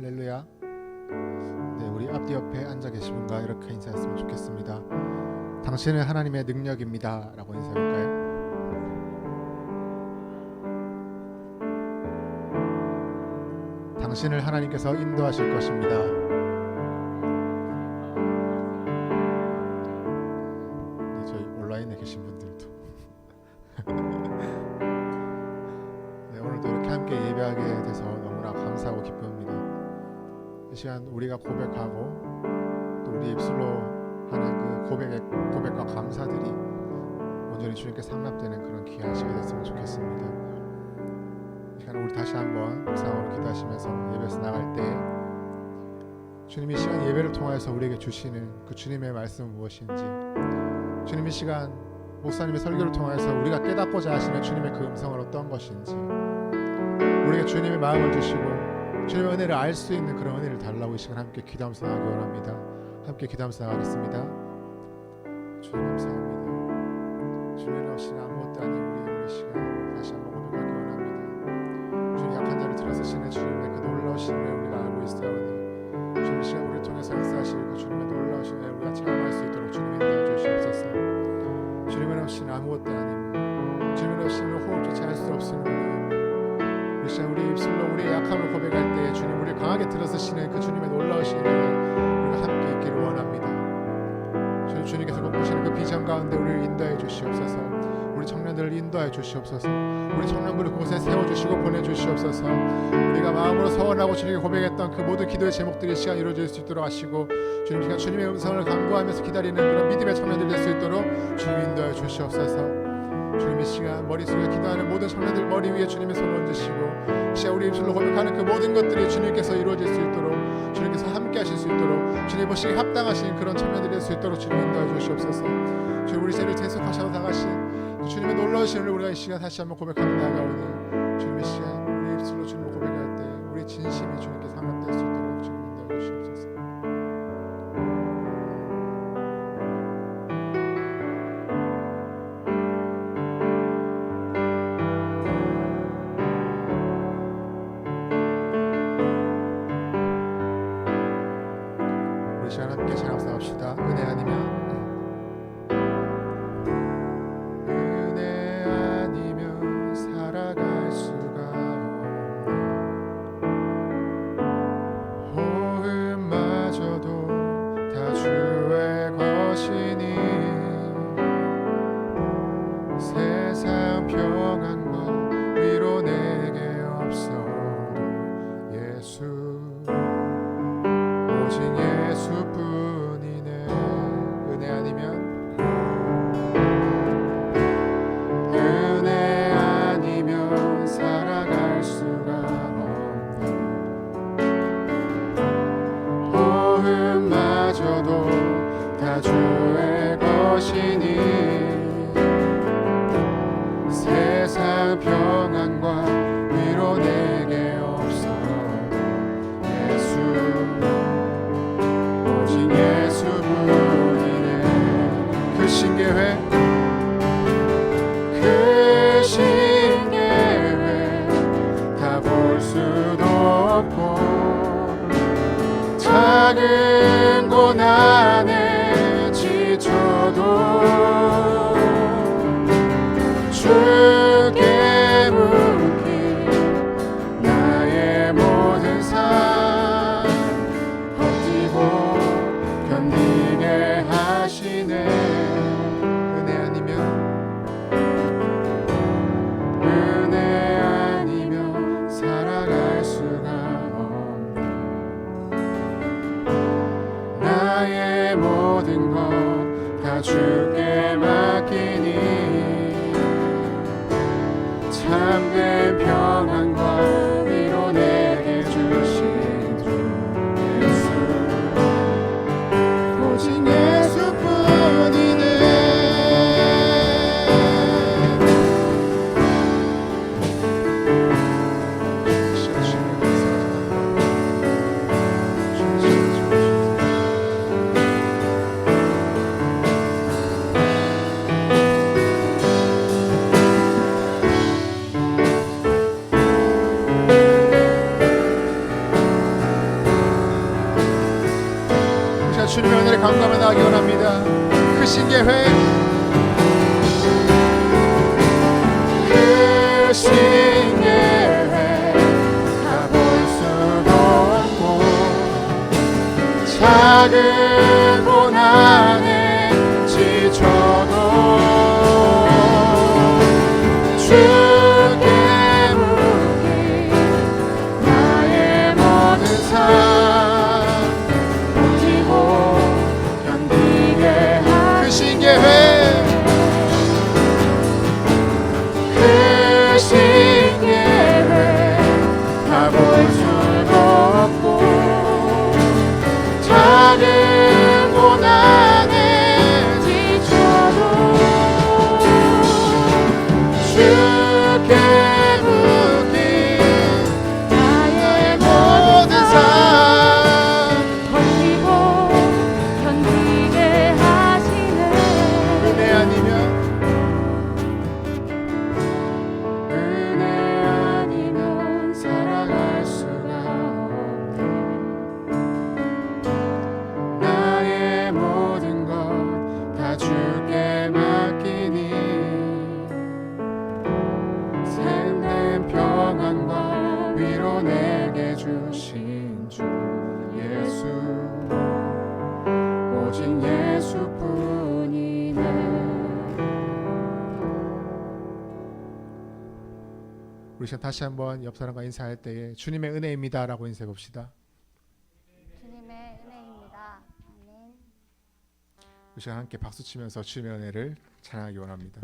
할렐루야. 네, 우리 앞뒤 옆에 앉아 계신 분과 이렇게 인사했으면 좋겠습니다. 당신은 하나님의 능력입니다 라고 인사해볼까요? 당신을 하나님께서 인도하실 것입니다. 네, 저희 온라인에 계신 분들도 네, 오늘도 이렇게 함께 예배하게 돼서 너무나 감사하고 기쁩니다. 이 시간 우리가 고백하고 또 우리 입술로 하는 그 고백과 감사들이 온전히 주님께 상납되는 그런 귀한 시간이 됐으면 좋겠습니다. 이 시간 우리 다시 한번 묵상으로 기도하시면서 예배에서 나갈 때 주님이 시간 예배를 통해서 우리에게 주시는 그 주님의 말씀은 무엇인지, 주님이 시간 목사님의 설교를 통해서 우리가 깨닫고자 하시는 주님의 그 음성은 어떤 것인지, 우리에게 주님의 마음을 주시고 주님의 은혜를 알 수 있는 그런 은혜를 달라고 이 시간 함께 기도하면서 나가기 원합니다. 함께 기도하면서 나가겠습니다. 주님 감사합니다. 주님 없이는 아무것도 아닌 우리 시간 다시 한번 고백하기 원합니다. 주님 약한 자를 들어서시는 주님의 그 놀라우신 은혜를 우리가 알고 있사오니 주님 시간 우리를 통해서 역사하시는 그 주님의 놀라우신 은혜를 우리가 체험할 수 있도록 주님 인도해 주시옵소서. 주님은 없이는 아무것도 아님, 주님은 없이는 호흡조차 할 수 없는 우리 시간 우리 입술로 우리의 약함을 고백할 때 주님 우리를 강하게 들어서시는 그 주님의 놀라우신 은혜를 우리가 함께 있기를 원합니다. 주님께서 꿈꾸시는 그 비전 가운데 우리를 인도해 주시옵소서. 우리 청년들을 인도해 주시옵소서. 우리 청년부를 그곳에 세워주시고 보내주시옵소서. 우리가 마음으로 서원하고 주님께 고백했던 그 모든 기도의 제목들이 시간 이루어질 수 있도록 하시고 주님 시간 주님의 음성을 간구하면서 기다리는 그런 믿음의 청년들 될 수 있도록 주님 인도해 주시옵소서. 주님의 시간 머릿속에 기도하는 모든 청년들 머리 위에 주님의 손을 얹으시고 시간 우리 입술로 고백하는 그 모든 것들이 주님께서 이루어질 수 있도록, 주님께서 함께 하실 수 있도록, 주님 보시기에 합당하신 그런 청년들이 될 수 있도록 주님 인도해 주시옵소서. 주님 우리 죄를 대속하셔서 나가신 주님의 놀라우신 은혜를 우리가 이 시간 다시 한번 고백하며 나아가오니 주님의 시간 우리 입술로 주님을 고백할 때 우리의 진심이 주님께 상납될 수 있도록 주님 인도해 주시옵소서. 시간 함께 잘 합시다. 은혜 아니면 살아갈 수가 없네. 호흡마저도 다 주의 것이니 세상 평안과 위로 내게 없어도 예수 오직 예수뿐이네. 은혜 아니면 살아갈 수가 없네. 호흡마저도 다 주의 것이니 세상 평안과 위로 내게 없어도 예수 오직 예수뿐이네. 그 신계회 그 신계회 다 볼 수도 없고 작은 고난에 지쳐도 주께 묻기 나의 모든 삶 버티고 견디게 하시네. 은혜 아니면 살아갈 수가 없네. 나의 모든 것 다 주께 맡기니 참된 평안과 위로 내게 주신 주 예수 오직 예수뿐이네. 감감하게 원합니다. 크신 계획, 크신 계획 다 볼 수도 없고 작은 고난에 지쳐도 주께 묻기 나의 모든 삶 버티고 견디게 하 크신 계획, 크신 계획 다 볼 수도 없고 작은 고난에 지쳐도 주께 묻기 나의 모든 삶 버티고 견디게 하시네. 은혜 아니면 은혜 아니면 살아갈 수가 없네. 나의 모든 것 다 주께 맡기니 샘된 평안과 위로 내게 주신 주 예수, 오직 예수뿐이네. 우리 시간 다시 한번 옆 사람과 인사할 때에 주님의 은혜입니다 라고 인사해 봅시다. 주님의 은혜입니다. 아멘. 우리 시간 함께 박수 치면서 주님의 은혜를 찬양하기 원합니다.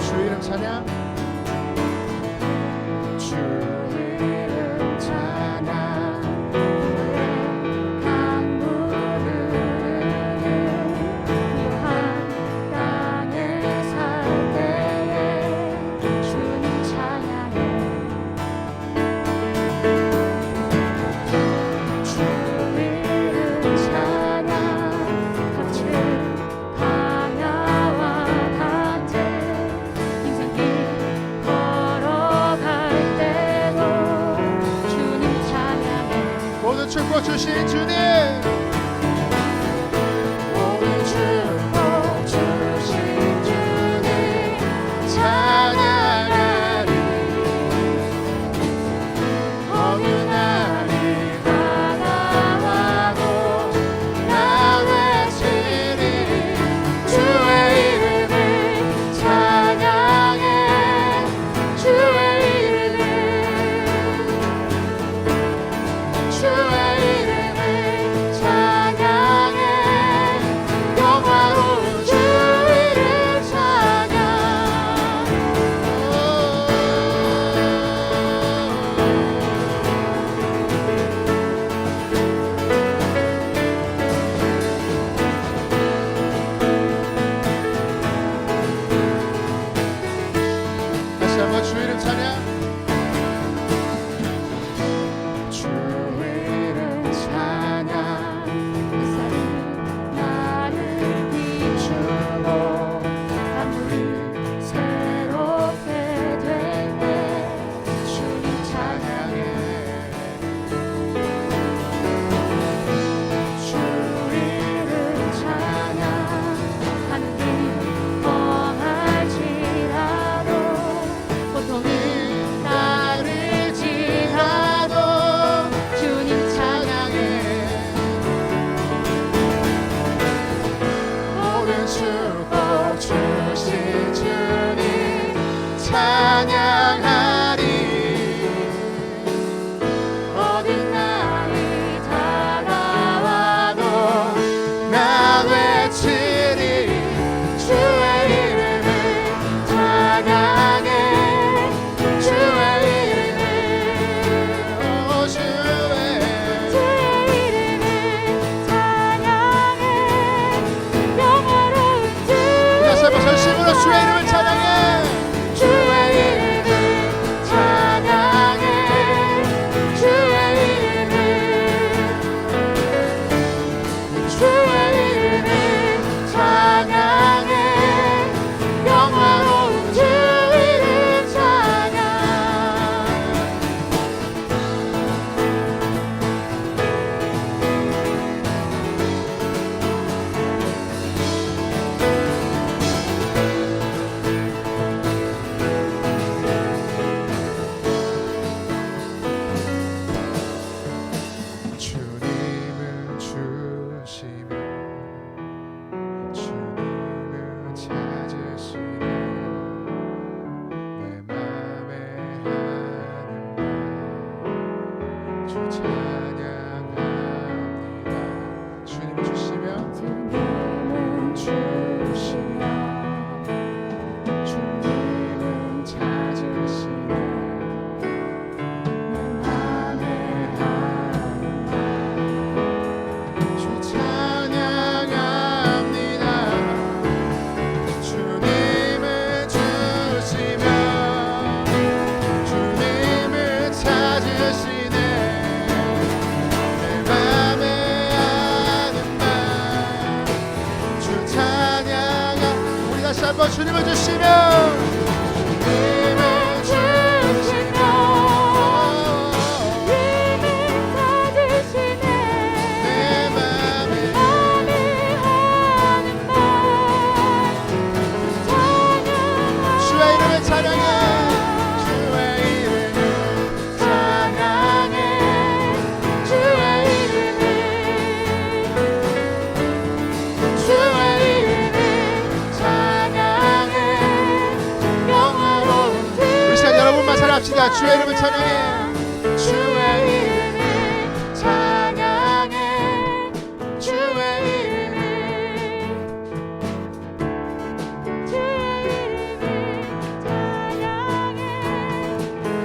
주 이름 찬양, 주 이름 찬양, 강건하신 주시며 주님을 찾으시네 내 맘에 하는 말 주 찬양합니다 주님을 주시며 주님은 주시며 주님을 찾으시네 내 맘에 하는 주 찬양합니다 주님을 주시며 주님을 찾으시네 내 맘에 하는 말주 찬양하 우리 다시 한번 주님을 주시며 주님을 주시며 찾으시네 내 맘에 맘에 하는 말 주의 이름을 찬양해 주의 이름을 찬양해 주의 이름을 찬양해 영화로운 우리 시간 여러분만 찬양합시다 주의 이름을 찬양해 주의 이름을 찬양해 주의 이름을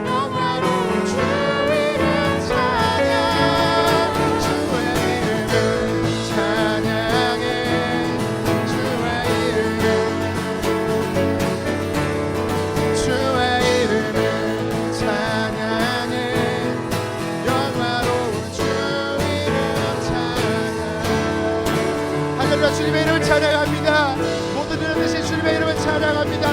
영화로운 주 이름 찬양 주의 이름을 찬양해 주의 이름을 주의 이름을 찬양해 영화로운 주 이름 찬양 할렐루야 주님의 이름을 찬양합니다 모두 들으듯이 주님의 이름을 찬양합니다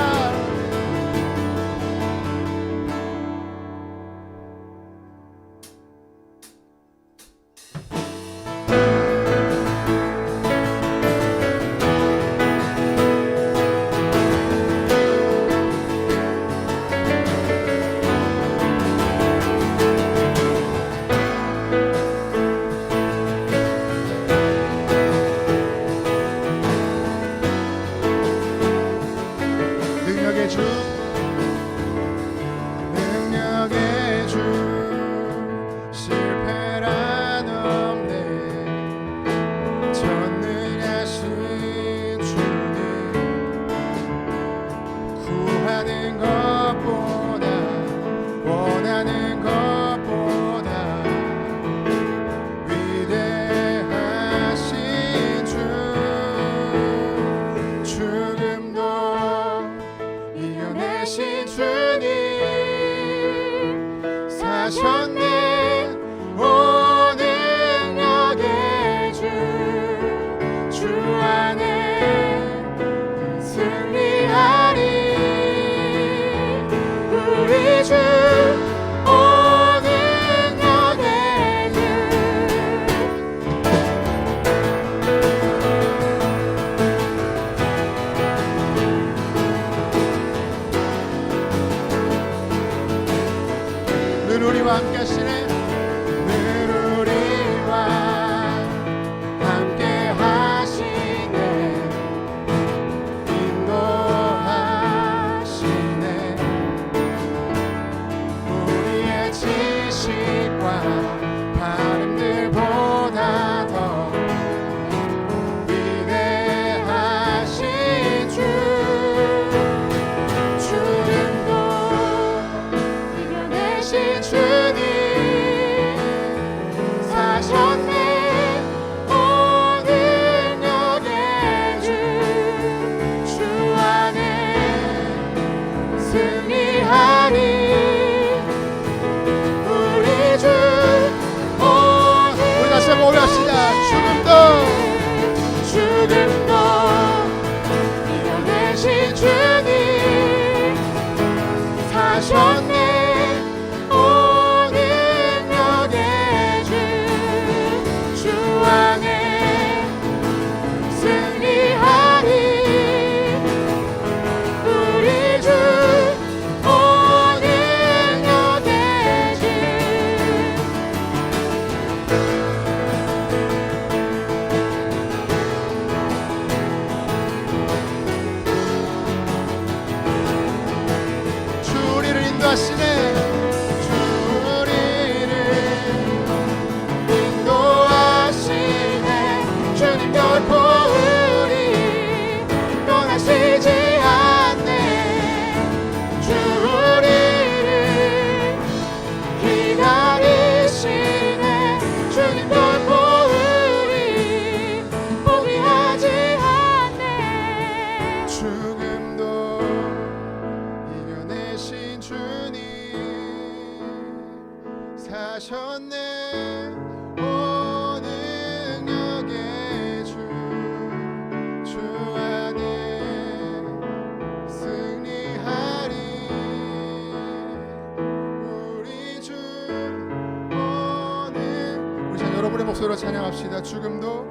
목소리로 찬양합시다. 죽음도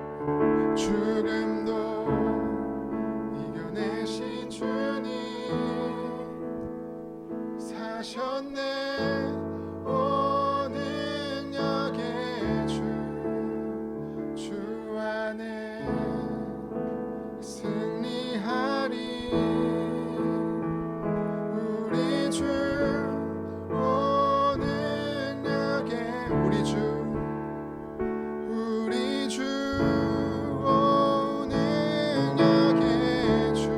이겨내신 주님 사셨네. 오 능력의 주 안에 승리하리. 우리 주 오 능력의 우리 주 오 능력의 주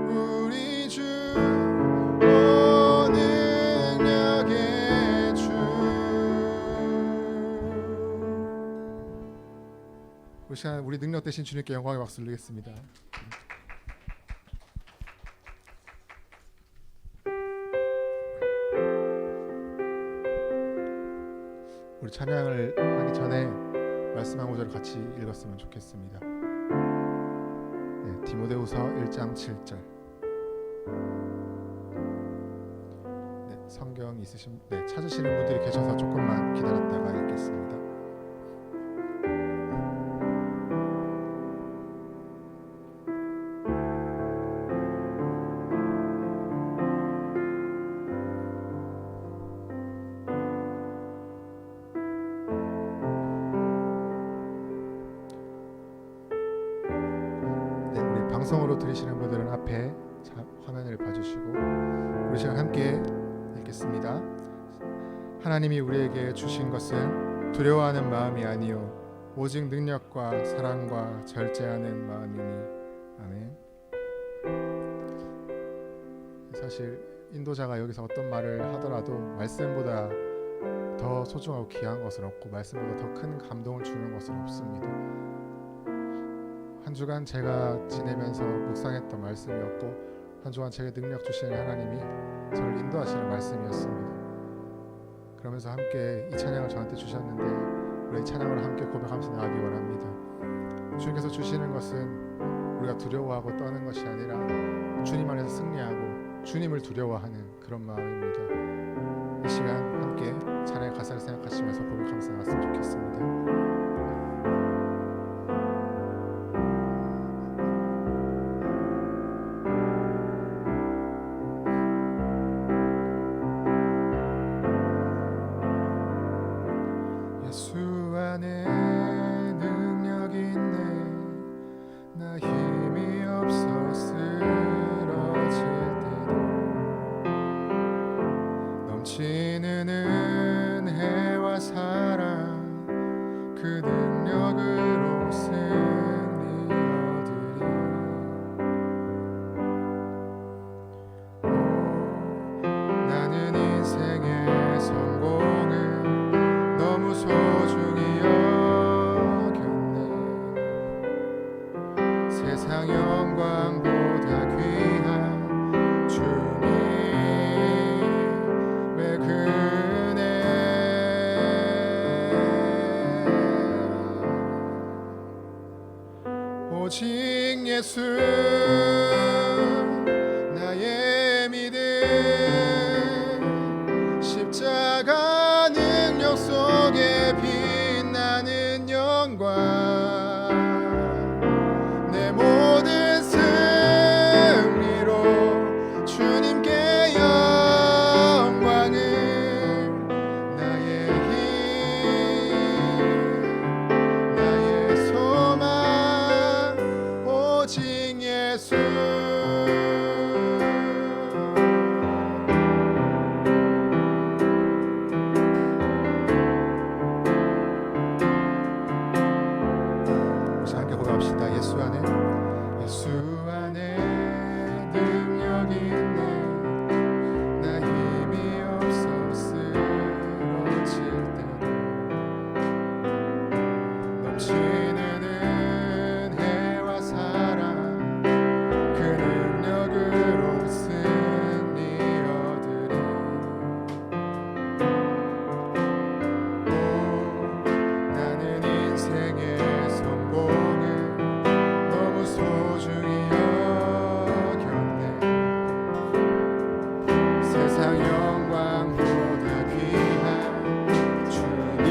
우리 주 오 능력의 주. 우리 시간 우리 능력 되신 주님께 영광의 박수를 드리겠습니다. 우리 찬양을 하기 전에 말씀 한 구절을 같이 읽었으면 좋겠습니다. 네, 디모데후서 1장 7절. 네, 성경 있으신 찾으시는 분들이 계셔서 조금만 기다렸다가 읽겠습니다. 방송으로 들으시는 분들은 앞에 화면을 봐주시고 우리 시간 함께 읽겠습니다. 하나님이 우리에게 주신 것은 두려워하는 마음이 아니요 오직 능력과 사랑과 절제하는 마음이니. 아멘. 사실 인도자가 여기서 어떤 말을 하더라도 말씀보다 더 소중하고 귀한 것은 없고 말씀보다 더 큰 감동을 주는 것은 없습니다. 한 주간 제가 지내면서 묵상했던 말씀이었고 한 주간 제게 능력 주시는 하나님이 저를 인도하시는 말씀이었습니다. 그러면서 함께 이 찬양을 저한테 주셨는데 우리 이 찬양을 함께 고백하면서 나가기 원합니다. 주님께서 주시는 것은 우리가 두려워하고 떠는 것이 아니라 주님 안에서 승리하고 주님을 두려워하는 그런 마음입니다. 이 시간 함께 찬양의 가사를 생각하시면서 고백하면서 나갔으면 좋겠습니다. 예수 안에 능력이 있네. 나 힘이 없어 쓰러질 때도 넘치는 은혜와 사랑 그 능력으로 승리 얻으리. 나는 인생의 성공을 너무 소중히 여겼네. 세상 영광보다 귀한 주님의 은혜. 오직 예수 나의 믿음. 십자가 능력 속에 빛나는 영광. 내 모든 승리로 주님께 영광을. 나의 힘 나의 소망 오직 예수. 함께 고백합시다. 예수 안에 능력이 있네. 나 힘이 없어 쓰러질 때도 넘치는 은혜와 사랑 그 능력으로 승리 얻으리. 나는 인생의 성공을 너무 소중히 여겼네. 세상 영광보다 귀한 주님의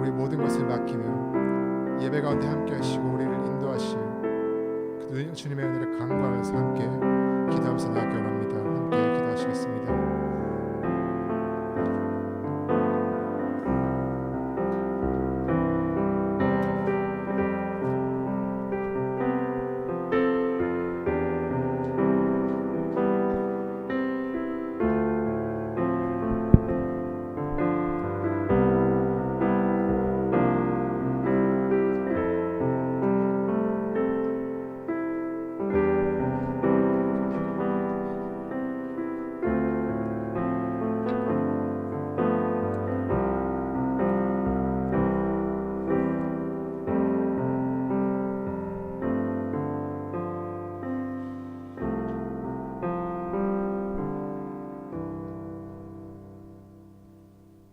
우리 모든 것을 맡기는 예배 가운데 함께 하시고 우리를 인도하실 그 주님의 은혜를 간구하면서 함께 기도하면서 나아가기 원합니다. 함께 기도하시겠습니다.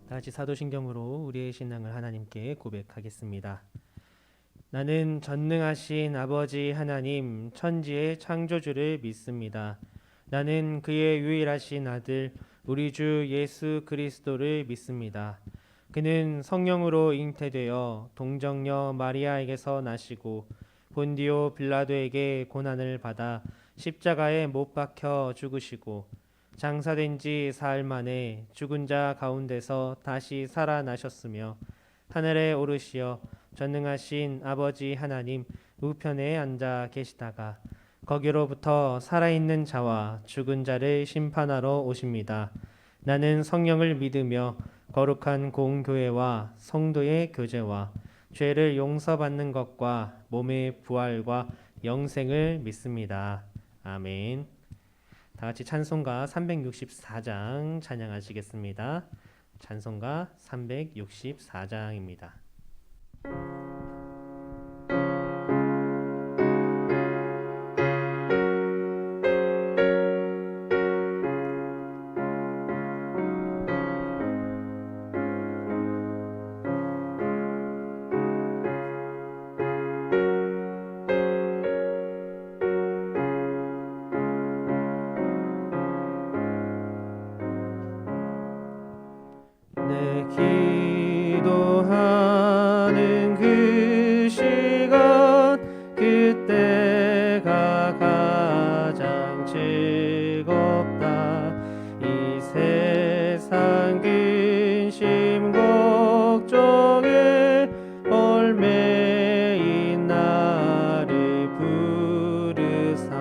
다같이 사도신경으로 우리의 신앙을 하나님께 고백하겠습니다. 나는 전능하신 아버지 하나님 천지의 창조주를 믿습니다. 나는 그의 유일하신 아들 우리 주 예수 그리스도를 믿습니다. 그는 성령으로 잉태되어 동정녀 마리아에게서 나시고 본디오 빌라도에게 고난을 받아 십자가에 못 박혀 죽으시고 장사된 지 사흘 만에 죽은 자 가운데서 다시 살아나셨으며 하늘에 오르시어 전능하신 아버지 하나님 우편에 앉아 계시다가 거기로부터 살아있는 자와 죽은 자를 심판하러 오십니다. 나는 성령을 믿으며 거룩한 공교회와 성도의 교제와 죄를 용서받는 것과 몸의 부활과 영생을 믿습니다. 아멘. 다 같이 찬송가 364장 찬양하시겠습니다. 찬송가 364장입니다. 기도하는 그 시간 그때가 가장 즐겁다. 이 세상 근심 걱정에 얽매인 나를 부르사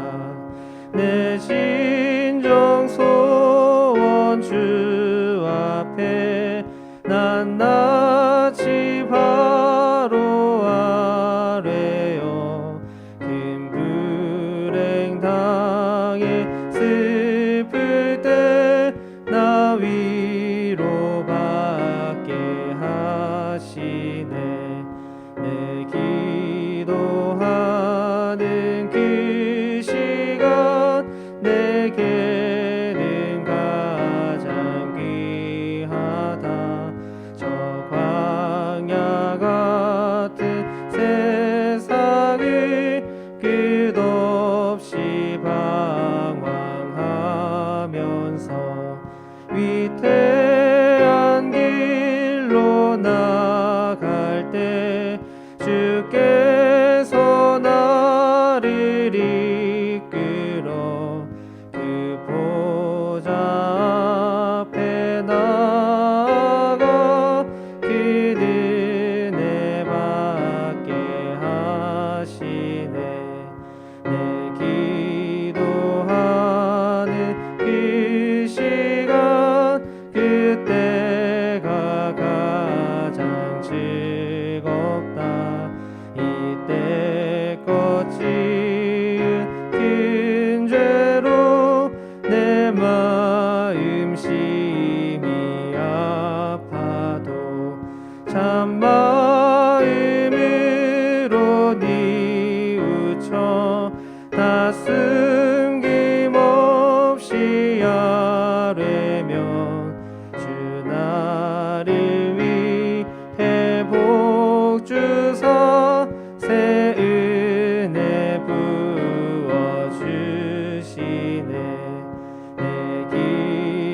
내 진정 소원 주 앞에 난 낯이 바로 아래요. 큰 불행 당해 슬플 때 나 위로받게 하시네. 내 기도하는 그 시간 내게는 가장 귀하다. 저 광야 같은 세상을 끝없이 방황하면서 위태한 길로 나갈 때 주께서 나를 이끌어 그 보좌 앞에 나아가 그 은혜 받게 하시네. 내 기도하는 그 시간 그때가 가장 즐겁다. 이때껏 지은 큰 죄로 내 마음 심히 아파도 참 마음으로 뉘우쳐 다 숨김없이 아뢰면 주 나를 위해 복 주사 새 은혜 부어주시네. 내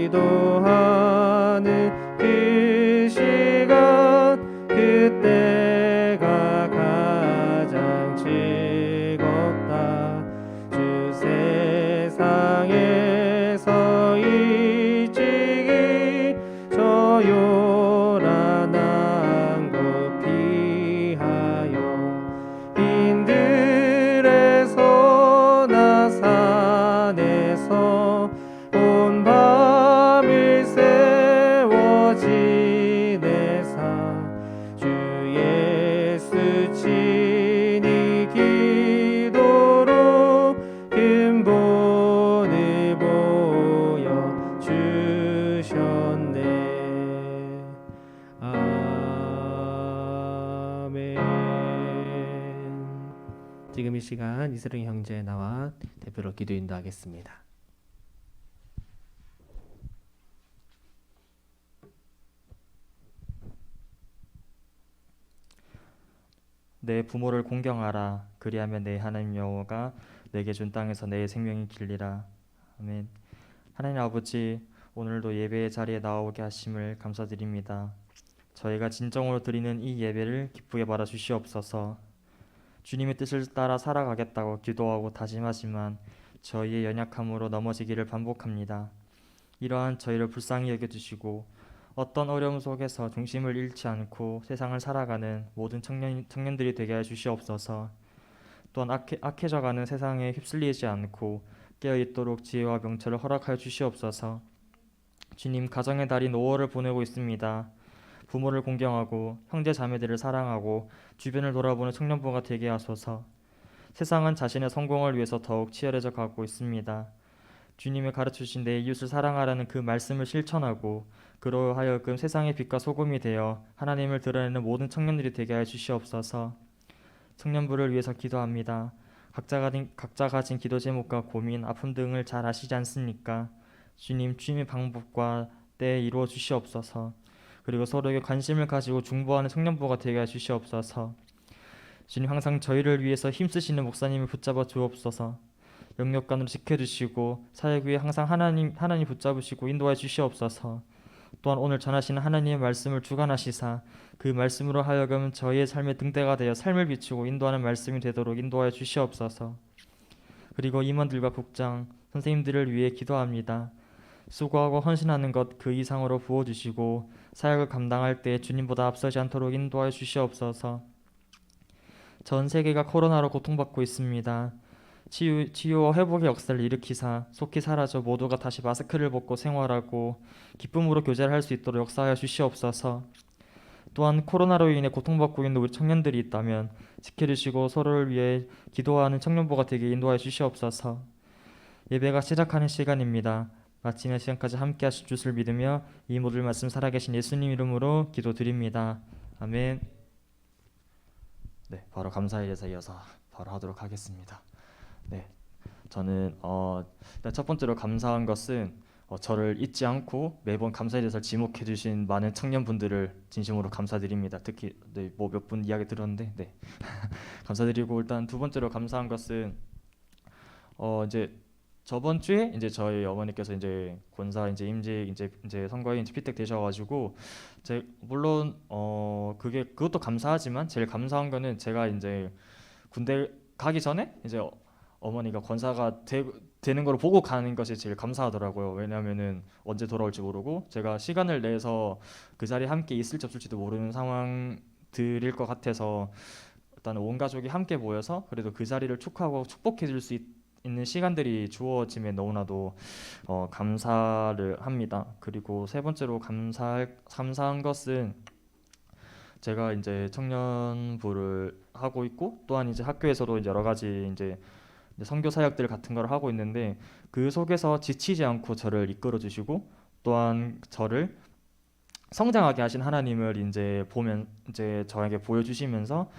기도하는 그 시간 그 지금 이 시간 이스령 형제 나와 대표로 기도 인도하겠습니다. 내 부모를 공경하라. 그리하면 내 하나님 여호와가 내게 준 땅에서 내 생명이 길리라. 아멘. 하나님 아버지, 오늘도 예배의 자리에 나오게 하심을 감사드립니다. 저희가 진정으로 드리는 이 예배를 기쁘게 받아 주시옵소서. 주님의 뜻을 따라 살아가겠다고 기도하고 다짐하지만 저희의 연약함으로 넘어지기를 반복합니다. 이러한 저희를 불쌍히 여겨주시고 어떤 어려움 속에서 중심을 잃지 않고 세상을 살아가는 모든 청년들이 되게 해 주시옵소서. 또한 악해져가는 세상에 휩쓸리지 않고 깨어있도록 지혜와 명철을 허락하여 주시옵소서. 주님, 가정의 달인 5월을 보내고 있습니다. 부모를 공경하고 형제 자매들을 사랑하고 주변을 돌아보는 청년부가 되게 하소서. 세상은 자신의 성공을 위해서 더욱 치열해져 가고 있습니다. 주님이 가르쳐주신 내 이웃을 사랑하라는 그 말씀을 실천하고 그로 하여금 세상의 빛과 소금이 되어 하나님을 드러내는 모든 청년들이 되게 하여 주시옵소서. 청년부를 위해서 기도합니다. 각자 가진 기도 제목과 고민, 아픔 등을 잘 아시지 않습니까? 주님의 방법과 때에 이루어 주시옵소서. 그리고 서로에게 관심을 가지고 중보하는 청년부가 되게 해 주시옵소서. 주님, 항상 저희를 위해서 힘쓰시는 목사님을 붙잡아 주옵소서. 영역간으로 지켜주시고 사역 위에 항상 하나님 붙잡으시고 인도해 주시옵소서. 또한 오늘 전하시는 하나님의 말씀을 주관하시사 그 말씀으로 하여금 저희의 삶의 등대가 되어 삶을 비추고 인도하는 말씀이 되도록 인도하여 주시옵소서. 그리고 임원들과 국장, 선생님들을 위해 기도합니다. 수고하고 헌신하는 것 그 이상으로 부어주시고 사역을 감당할 때 주님보다 앞서지 않도록 인도하여 주시옵소서. 전 세계가 코로나로 고통받고 있습니다. 치유와 회복의 역사를 일으키사 속히 사라져 모두가 다시 마스크를 벗고 생활하고 기쁨으로 교제를 할 수 있도록 역사하여 주시옵소서. 또한 코로나로 인해 고통받고 있는 우리 청년들이 있다면 지켜주시고 서로를 위해 기도하는 청년부가 되게 인도하여 주시옵소서. 예배가 시작하는 시간입니다. 마치는 시간까지 함께 하실 줄을 믿으며 이 모든 말씀 살아계신 예수님 이름으로 기도드립니다. 아멘. 네, 바로 감사의 제사 이어서 바로 하도록 하겠습니다. 네, 저는 일단 첫 번째로 감사한 것은 저를 잊지 않고 매번 감사의 제사를 지목해 주신 많은 청년분들을 진심으로 감사드립니다. 특히 네, 뭐 몇 분 이야기 들었는데 네. 감사드리고 일단 두 번째로 감사한 것은 이제 저번 주에 이제 저희 어머니께서 이제 권사 이제 임직 이제 선거에 이제 피택 되셔가지고 물론 그것도 감사하지만 제일 감사한 거는 제가 이제 군대 가기 전에 이제 어머니가 권사가 되는 걸 보고 가는 것이 제일 감사하더라고요. 왜냐하면은 언제 돌아올지 모르고 제가 시간을 내서 그 자리에 함께 있을지 없을지도 모르는 상황들일 것 같아서 일단 온 가족이 함께 모여서 그래도 그 자리를 축하하고 축복해 줄 수 있는 시간들이 주어지면 너무나도 감사를 합니다. 그리고 세 번째로 감사한 것은 제가 이제 청년부를 하고 있고 또한 이제 학교에서도 이제 여러 가지 이제 선교 사역들 같은 걸 하고 있는데 그 속에서 지치지 않고 저를 이끌어 주시고 또한 저를 성장하게 하신 하나님을 이제 보면 이제 저에게 보여주시면서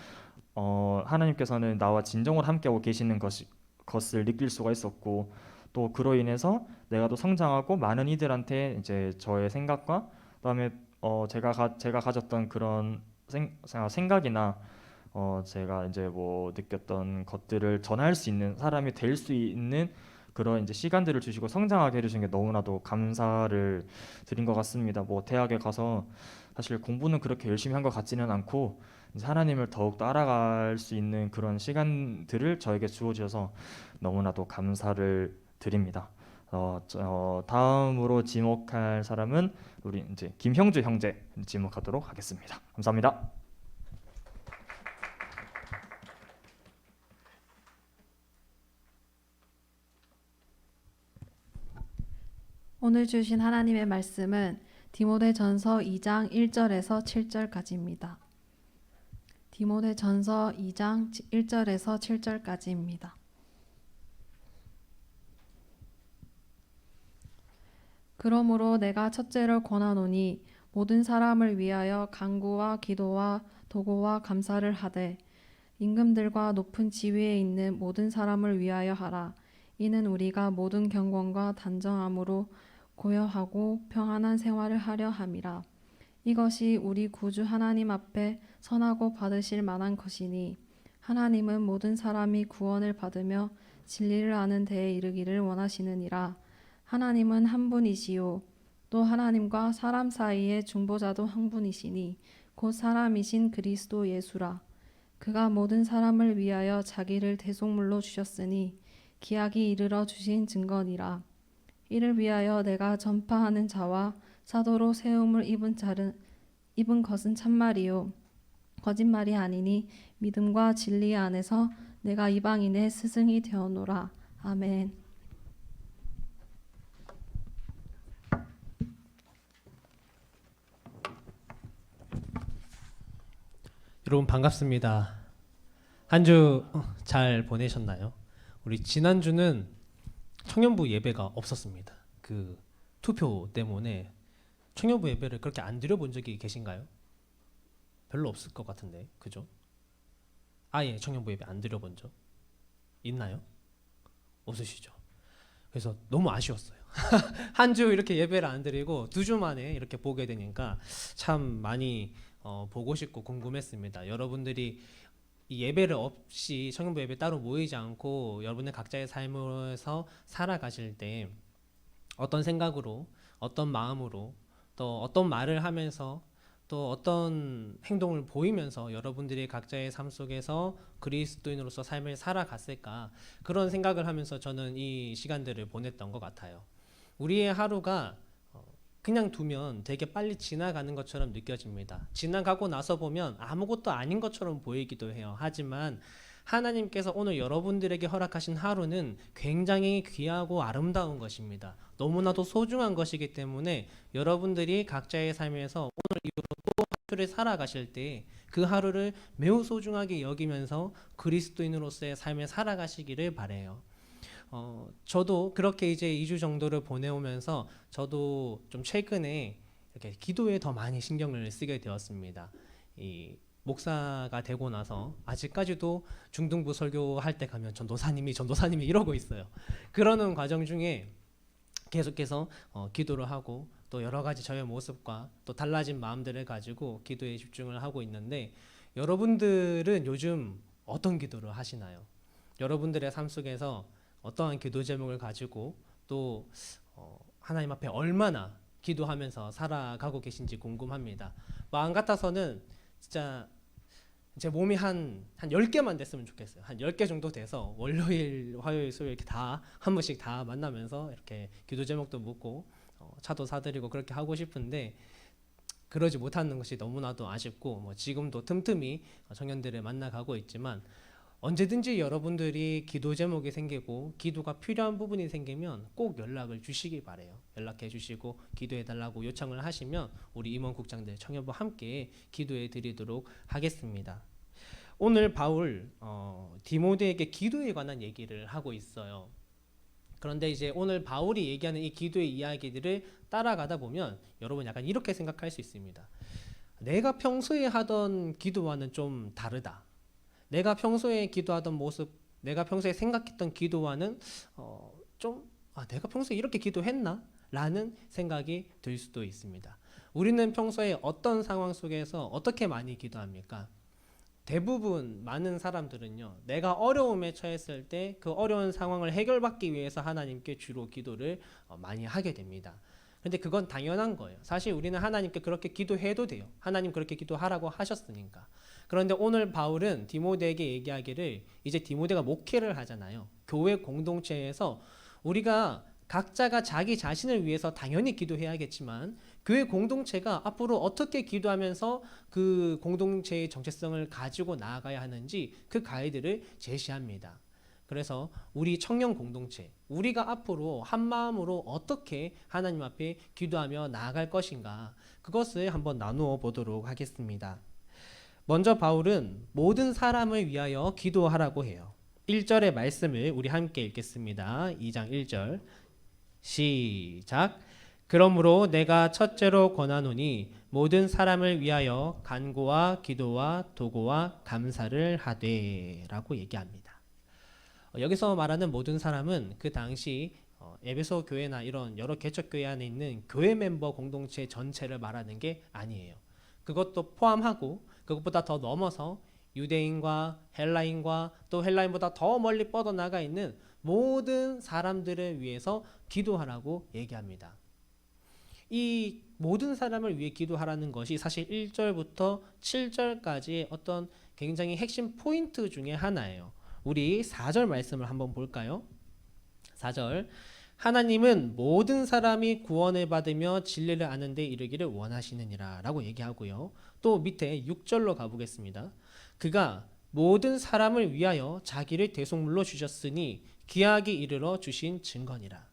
하나님께서는 나와 진정으로 함께하고 계시는 것을 느낄 수가 있었고 또 그로 인해서 내가 또 성장하고 많은 이들한테 이제 저의 생각과 그다음에 제가 가졌던 그런 생각이나 제가 이제 뭐 느꼈던 것들을 전할 수 있는 사람이 될 수 있는 그런 이제 시간들을 주시고 성장하게 해주신 게 너무나도 감사를 드린 것 같습니다. 뭐 대학에 가서 사실 공부는 그렇게 열심히 한 것 같지는 않고 이제 하나님을 더욱 더 알아갈 수 있는 그런 시간들을 저에게 주어주셔서 너무나도 감사를 드립니다. 다음으로 지목할 사람은 우리 이제 김형주 형제 지목하도록 하겠습니다. 감사합니다. 오늘 주신 하나님의 말씀은 디모데전서 2장 1절에서 7절까지입니다. 디모데전서 2장 1절에서 7절까지입니다. 그러므로 내가 첫째로 권하노니 모든 사람을 위하여 간구와 기도와 도고와 감사를 하되 임금들과 높은 지위에 있는 모든 사람을 위하여 하라. 이는 우리가 모든 경건과 단정함으로 고요하고 평안한 생활을 하려 함이라. 이것이 우리 구주 하나님 앞에 선하고 받으실 만한 것이니 하나님은 모든 사람이 구원을 받으며 진리를 아는 데에 이르기를 원하시느니라. 하나님은 한 분이시요 또 하나님과 사람 사이의 중보자도 한 분이시니 곧 사람이신 그리스도 예수라. 그가 모든 사람을 위하여 자기를 대속물로 주셨으니 기약이 이르러 주신 증거니라. 이를 위하여 내가 전파하는 자와 사도로 세움을 입은 것은 참말이요 거짓말이 아니니 믿음과 진리 안에서 내가 이방인의 스승이 되었노라. 아멘. 여러분 반갑습니다. 한 주 잘 보내셨나요? 우리 지난주는 청년부 예배가 없었습니다. 그 투표 때문에 청년부 예배를 그렇게 안 드려본 적이 계신가요? 별로 없을 것 같은데, 그죠? 아예 청년부 예배 안 드려본 적 있나요? 없으시죠? 그래서 너무 아쉬웠어요. 한 주 이렇게 예배를 안 드리고 2주 만에 이렇게 보게 되니까 참 많이 보고 싶고 궁금했습니다. 여러분들이 이 예배를 없이 청년부 예배 따로 모이지 않고 여러분의 각자의 삶에서 살아가실 때 어떤 생각으로, 어떤 마음으로, 또 어떤 말을 하면서, 또 어떤 행동을 보이면서 여러분들이 각자의 삶 속에서 그리스도인으로서 삶을 살아갔을까, 그런 생각을 하면서 저는 이 시간들을 보냈던 것 같아요. 우리의 하루가 그냥 두면 되게 빨리 지나가는 것처럼 느껴집니다. 지나가고 나서 보면 아무것도 아닌 것처럼 보이기도 해요. 하지만 하나님께서 오늘 여러분들에게 허락하신 하루는 굉장히 귀하고 아름다운 것입니다. 너무나도 소중한 것이기 때문에 여러분들이 각자의 삶에서 오늘 이후로 또 하루를 살아가실 때 그 하루를 매우 소중하게 여기면서 그리스도인으로서의 삶을 살아가시기를 바라요. 저도 그렇게 이제 2주 정도를 보내오면서 저도 좀 최근에 이렇게 기도에 더 많이 신경을 쓰게 되었습니다. 이 목사가 되고 나서 아직까지도 중등부 설교할 때 가면 전도사님이 이러고 있어요. 그러는 과정 중에 계속해서 기도를 하고 또 여러 가지 저의 모습과 또 달라진 마음들을 가지고 기도에 집중을 하고 있는데, 여러분들은 요즘 어떤 기도를 하시나요? 여러분들의 삶 속에서 어떠한 기도 제목을 가지고 또 하나님 앞에 얼마나 기도하면서 살아가고 계신지 궁금합니다. 마음 같아서는 진짜 제 몸이 한 10개만 됐으면 좋겠어요. 한 10개 정도 돼서 월요일, 화요일, 수요일 이렇게 다 한 번씩 다 만나면서 이렇게 기도 제목도 묻고 차도 사드리고 그렇게 하고 싶은데 그러지 못하는 것이 너무나도 아쉽고, 뭐 지금도 틈틈이 청년들을 만나가고 있지만 언제든지 여러분들이 기도 제목이 생기고 기도가 필요한 부분이 생기면 꼭 연락을 주시기 바래요. 연락해 주시고 기도해 달라고 요청을 하시면 우리 임원국장들 청년부 함께 기도해 드리도록 하겠습니다. 오늘 바울 디모데에게 기도에 관한 얘기를 하고 있어요. 그런데 이제 오늘 바울이 얘기하는 이 기도의 이야기들을 따라가다 보면 여러분 약간 이렇게 생각할 수 있습니다. 내가 평소에 하던 기도와는 좀 다르다. 내가 평소에 기도하던 모습, 내가 평소에 생각했던 기도와는 내가 평소에 이렇게 기도했나? 라는 생각이 들 수도 있습니다. 우리는 평소에 어떤 상황 속에서 어떻게 많이 기도합니까? 대부분 많은 사람들은요, 내가 어려움에 처했을 때 그 어려운 상황을 해결받기 위해서 하나님께 주로 기도를 많이 하게 됩니다. 근데 그건 당연한 거예요. 사실 우리는 하나님께 그렇게 기도해도 돼요. 하나님 그렇게 기도하라고 하셨으니까. 그런데 오늘 바울은 디모데에게 얘기하기를, 이제 디모데가 목회를 하잖아요. 교회 공동체에서 우리가 각자가 자기 자신을 위해서 당연히 기도해야겠지만 교회 공동체가 앞으로 어떻게 기도하면서 그 공동체의 정체성을 가지고 나아가야 하는지 그 가이드를 제시합니다. 그래서 우리 청년 공동체, 우리가 앞으로 한 마음으로 어떻게 하나님 앞에 기도하며 나아갈 것인가, 그것을 한번 나누어 보도록 하겠습니다. 먼저 바울은 모든 사람을 위하여 기도하라고 해요. 1절의 말씀을 우리 함께 읽겠습니다. 2장 1절 시작. 그러므로 내가 첫째로 권하노니 모든 사람을 위하여 간구와 기도와 도고와 감사를 하되라고 얘기합니다. 여기서 말하는 모든 사람은 그 당시 에베소 교회나 이런 여러 개척 교회 안에 있는 교회 멤버 공동체 전체를 말하는 게 아니에요. 그것도 포함하고 그것보다 더 넘어서 유대인과 헬라인과 또 헬라인보다 더 멀리 뻗어나가 있는 모든 사람들을 위해서 기도하라고 얘기합니다. 이 모든 사람을 위해 기도하라는 것이 사실 1절부터 7절까지의 어떤 굉장히 핵심 포인트 중에 하나예요. 우리 4절 말씀을 한번 볼까요? 4절 하나님은 모든 사람이 구원을 받으며 진리를 아는 데 이르기를 원하시느니라 라고 얘기하고요. 또 밑에 6절로 가보겠습니다. 그가 모든 사람을 위하여 자기를 대속물로 주셨으니 기약이 이르러 주신 증거니라.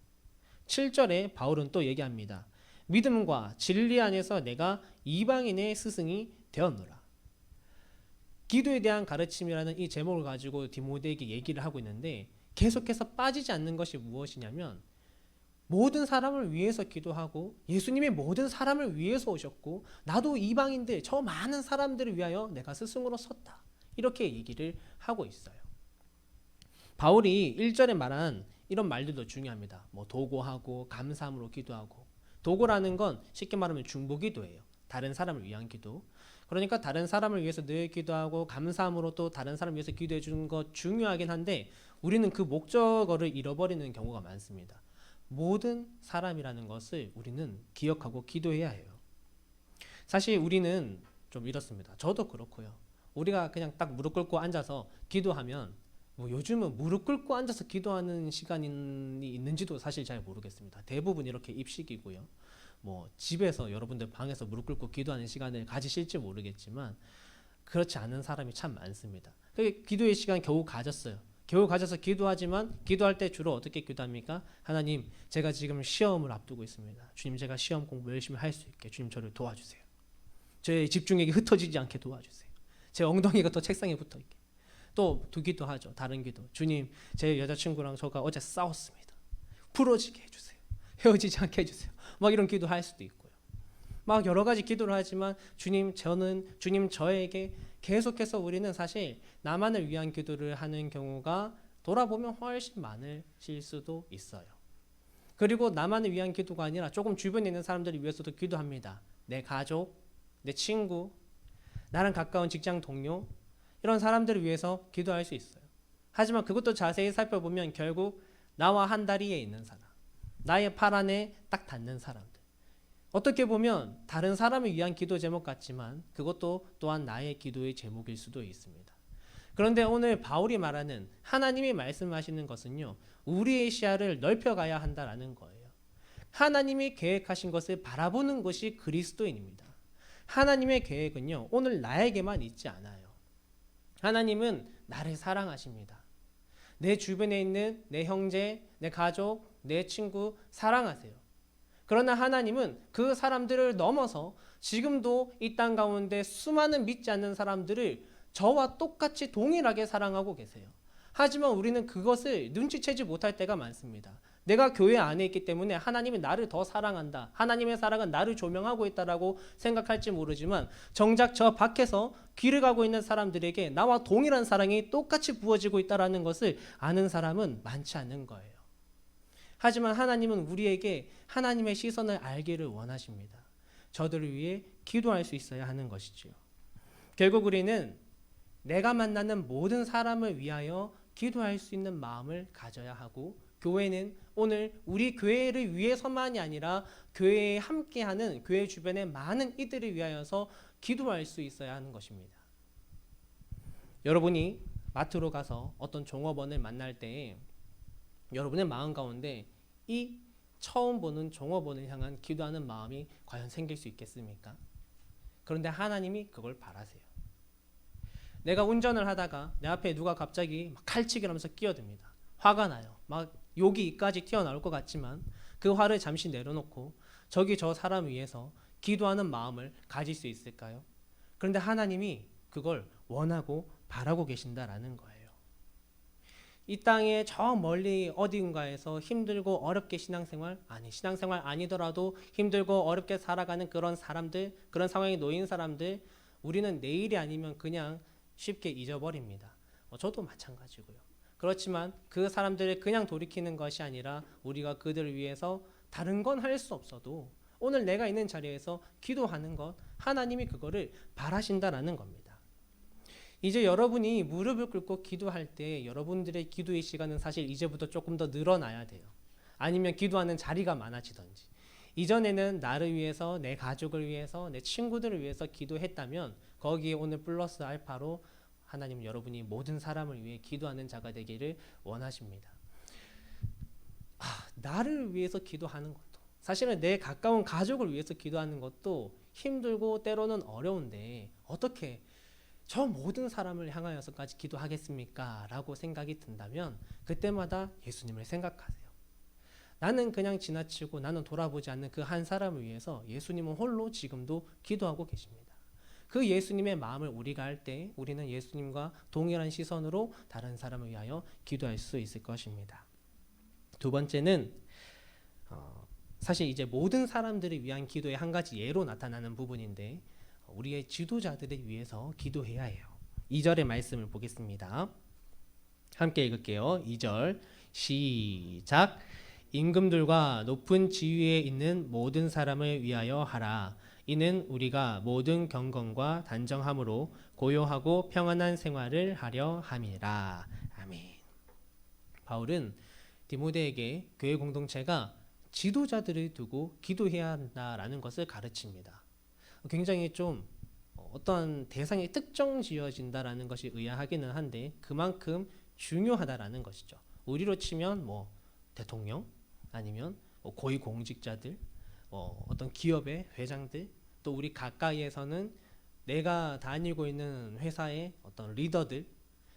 7절에 바울은 또 얘기합니다. 믿음과 진리 안에서 내가 이방인의 스승이 되었노라. 기도에 대한 가르침이라는 이 제목을 가지고 디모데에게 얘기를 하고 있는데 계속해서 빠지지 않는 것이 무엇이냐면 모든 사람을 위해서 기도하고 예수님이 모든 사람을 위해서 오셨고 나도 이방인들 저 많은 사람들을 위하여 내가 스승으로 섰다. 이렇게 얘기를 하고 있어요. 바울이 1절에 말한 이런 말들도 중요합니다. 뭐 도고하고 감사함으로 기도하고 도고라는 건 쉽게 말하면 중보기도예요. 다른 사람을 위한 기도. 그러니까 다른 사람을 위해서 늘 기도하고 감사함으로 또 다른 사람을 위해서 기도해 주는 것 중요하긴 한데 우리는 그 목적어를 잃어버리는 경우가 많습니다. 모든 사람이라는 것을 우리는 기억하고 기도해야 해요. 사실 우리는 좀 이렇습니다. 저도 그렇고요. 우리가 그냥 딱 무릎 꿇고 앉아서 기도하면 뭐 요즘은 무릎 꿇고 앉아서 기도하는 시간이 있는지도 사실 잘 모르겠습니다. 대부분 이렇게 입식이고요. 뭐 집에서 여러분들 방에서 무릎 꿇고 기도하는 시간을 가지실지 모르겠지만 그렇지 않은 사람이 참 많습니다. 기도의 시간 겨우 가졌어요. 겨우 가져서 기도하지만 기도할 때 주로 어떻게 기도합니까? 하나님, 제가 지금 시험을 앞두고 있습니다. 주님, 제가 시험 공부 열심히 할 수 있게 주님 저를 도와주세요. 제 집중력이 흩어지지 않게 도와주세요. 제 엉덩이가 또 책상에 붙어 있게. 또 두 기도 하죠. 다른 기도. 주님, 제 여자친구랑 저가 어제 싸웠습니다. 풀어지게 해주세요. 헤어지지 않게 해주세요. 막 이런 기도 할 수도 있고요. 막 여러 가지 기도를 하지만 주님 저에게 계속해서 우리는 사실 나만을 위한 기도를 하는 경우가 돌아보면 훨씬 많으실 수도 있어요. 그리고 나만을 위한 기도가 아니라 조금 주변에 있는 사람들을 위해서도 기도합니다. 내 가족, 내 친구, 나랑 가까운 직장 동료 이런 사람들을 위해서 기도할 수 있어요. 하지만 그것도 자세히 살펴보면 결국 나와 한 다리에 있는 사람, 나의 팔 안에 딱 닿는 사람들. 어떻게 보면 다른 사람을 위한 기도 제목 같지만 그것도 또한 나의 기도의 제목일 수도 있습니다. 그런데 오늘 바울이 말하는 하나님이 말씀하시는 것은요. 우리의 시야를 넓혀가야 한다라는 거예요. 하나님이 계획하신 것을 바라보는 것이 그리스도인입니다. 하나님의 계획은요. 오늘 나에게만 있지 않아요. 하나님은 나를 사랑하십니다. 내 주변에 있는 내 형제, 내 가족, 내 친구 사랑하세요. 그러나 하나님은 그 사람들을 넘어서 지금도 이 땅 가운데 수많은 믿지 않는 사람들을 저와 똑같이 동일하게 사랑하고 계세요. 하지만 우리는 그것을 눈치채지 못할 때가 많습니다. 내가 교회 안에 있기 때문에 하나님이 나를 더 사랑한다. 하나님의 사랑은 나를 조명하고 있다라고 생각할지 모르지만 정작 저 밖에서 길을 가고 있는 사람들에게 나와 동일한 사랑이 똑같이 부어지고 있다는 것을 아는 사람은 많지 않은 거예요. 하지만 하나님은 우리에게 하나님의 시선을 알기를 원하십니다. 저들을 위해 기도할 수 있어야 하는 것이지요. 결국 우리는 내가 만나는 모든 사람을 위하여 기도할 수 있는 마음을 가져야 하고 교회는 오늘 우리 교회를 위해서만이 아니라 교회에 함께하는 교회 주변의 많은 이들을 위하여서 기도할 수 있어야 하는 것입니다. 여러분이 마트로 가서 어떤 종업원을 만날 때 여러분의 마음 가운데 이 처음 보는 종업원을 향한 기도하는 마음이 과연 생길 수 있겠습니까? 그런데 하나님이 그걸 바라세요. 내가 운전을 하다가 내 앞에 누가 갑자기 막 칼치기를 하면서 끼어듭니다. 화가 나요. 막 욕이 이까지 튀어나올 것 같지만 그 화를 잠시 내려놓고 저기 저 사람 위해서 기도하는 마음을 가질 수 있을까요? 그런데 하나님이 그걸 원하고 바라고 계신다라는 거예요. 이 땅에 저 멀리 어딘가에서 힘들고 어렵게 신앙생활 아니더라도 힘들고 어렵게 살아가는 그런 사람들, 그런 상황에 놓인 사람들, 우리는 내일이 아니면 그냥 쉽게 잊어버립니다. 저도 마찬가지고요. 그렇지만 그 사람들을 그냥 돌이키는 것이 아니라 우리가 그들을 위해서 다른 건 할 수 없어도 오늘 내가 있는 자리에서 기도하는 것, 하나님이 그거를 바라신다라는 겁니다. 이제 여러분이 무릎을 꿇고 기도할 때 여러분들의 기도의 시간은 사실 이제부터 조금 더 늘어나야 돼요. 아니면 기도하는 자리가 많아지든지. 이전에는 나를 위해서, 내 가족을 위해서, 내 친구들을 위해서 기도했다면 거기에 오늘 플러스 알파로 하나님 여러분이 모든 사람을 위해 기도하는 자가 되기를 원하십니다. 나를 위해서 기도하는 것도, 사실은 내 가까운 가족을 위해서 기도하는 것도 힘들고 때로는 어려운데 어떻게 저 모든 사람을 향하여서까지 기도하겠습니까? 라고 생각이 든다면 그때마다 예수님을 생각하세요. 나는 그냥 지나치고 나는 돌아보지 않는 그 한 사람을 위해서 예수님은 홀로 지금도 기도하고 계십니다. 그 예수님의 마음을 우리가 알 때 우리는 예수님과 동일한 시선으로 다른 사람을 위하여 기도할 수 있을 것입니다. 두 번째는 사실 이제 모든 사람들을 위한 기도의 한 가지 예로 나타나는 부분인데 우리의 지도자들을 위해서 기도해야 해요. 2절의 말씀을 보겠습니다. 함께 읽을게요. 2절 시작. 임금들과 높은 지위에 있는 모든 사람을 위하여 하라. 이는 우리가 모든 경건과 단정함으로 고요하고 평안한 생활을 하려 함이라. 아멘. 바울은 디모데에게 교회 공동체가 지도자들을 두고 기도해야 한다라는 것을 가르칩니다. 굉장히 좀 어떤 대상이 특정 지어진다라는 것이 의아하기는 한데 그만큼 중요하다라는 것이죠. 우리로 치면 뭐 대통령 아니면 고위 공직자들, 어떤 기업의 회장들, 또 우리 가까이에서는 내가 다니고 있는 회사의 어떤 리더들,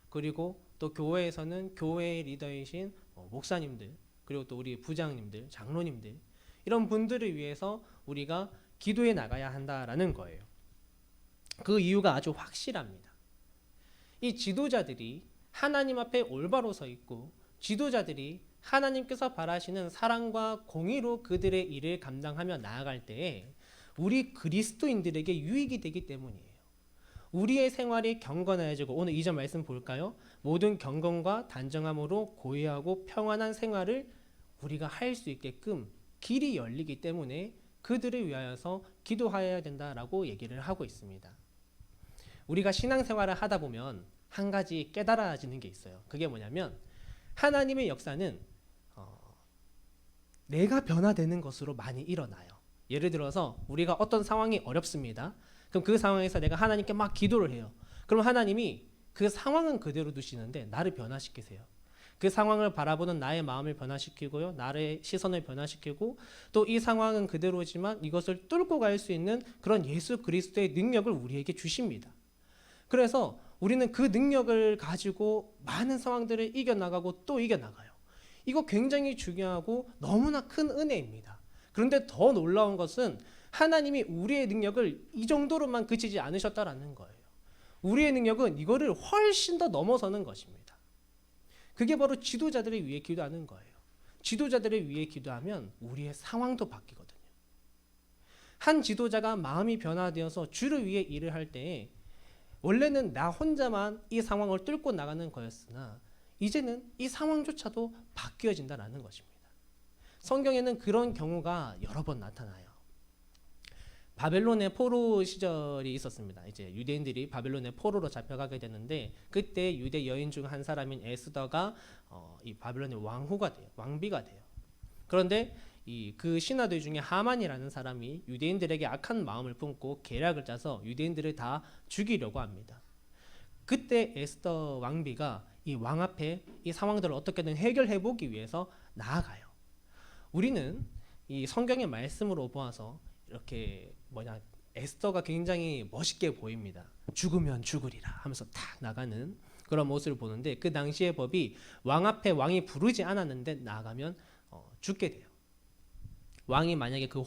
그리고 또 교회에서는 교회의 리더이신 목사님들, 그리고 또 우리 부장님들, 장로님들, 이런 분들을 위해서 우리가 기도해 나가야 한다라는 거예요. 그 이유가 아주 확실합니다. 이 지도자들이 하나님 앞에 올바로 서 있고 지도자들이 하나님께서 바라시는 사랑과 공의로 그들의 일을 감당하며 나아갈 때에 우리 그리스도인들에게 유익이 되기 때문이에요. 우리의 생활이 경건해지고 오늘 2절 말씀 볼까요? 모든 경건과 단정함으로 고요하고 평안한 생활을 우리가 할 수 있게끔 길이 열리기 때문에 그들을 위하여서 기도해야 된다라고 얘기를 하고 있습니다. 우리가 신앙생활을 하다 보면 한 가지 깨달아지는 게 있어요. 그게 뭐냐면 하나님의 역사는 내가 변화되는 것으로 많이 일어나요. 예를 들어서 우리가 어떤 상황이 어렵습니다. 그럼 그 상황에서 내가 하나님께 막 기도를 해요. 그럼 하나님이 그 상황은 그대로 두시는데 나를 변화시키세요. 그 상황을 바라보는 나의 마음을 변화시키고요. 나의 시선을 변화시키고 또 이 상황은 그대로지만 이것을 뚫고 갈 수 있는 그런 예수 그리스도의 능력을 우리에게 주십니다. 그래서 우리는 그 능력을 가지고 많은 상황들을 이겨나가고 또 이겨나가요. 이거 굉장히 중요하고 너무나 큰 은혜입니다. 그런데 더 놀라운 것은 하나님이 우리의 능력을 이 정도로만 그치지 않으셨다라는 거예요. 우리의 능력은 이거를 훨씬 더 넘어서는 것입니다. 그게 바로 지도자들을 위해 기도하는 거예요. 지도자들을 위해 기도하면 우리의 상황도 바뀌거든요. 한 지도자가 마음이 변화되어서 주를 위해 일을 할 때 원래는 나 혼자만 이 상황을 뚫고 나가는 거였으나 이제는 이 상황조차도 바뀌어진다라는 것입니다. 성경에는 그런 경우가 여러 번 나타나요. 바벨론의 포로 시절이 있었습니다. 이제 유대인들이 바벨론의 포로로 잡혀가게 되는데 그때 유대 여인 중 한 사람인 에스더가 이 바벨론의 왕비가 돼요. 그런데 그 신하들 중에 하만이라는 사람이 유대인들에게 악한 마음을 품고 계략을 짜서 유대인들을 다 죽이려고 합니다. 그때 에스더 왕비가 이 왕 앞에 이 상황들을 어떻게든 해결해 보기 위해서 나아가요. 우리는 이 성경의 말씀으로 보아서 이렇게 에스더가 굉장히 멋있게 보입니다. 죽으면 죽으리라 하면서 탁 나가는 그런 모습을 보는데 그 당시의 법이 왕 앞에 왕이 부르지 않았는데 나가면 죽게 돼요. 왕이 만약에 그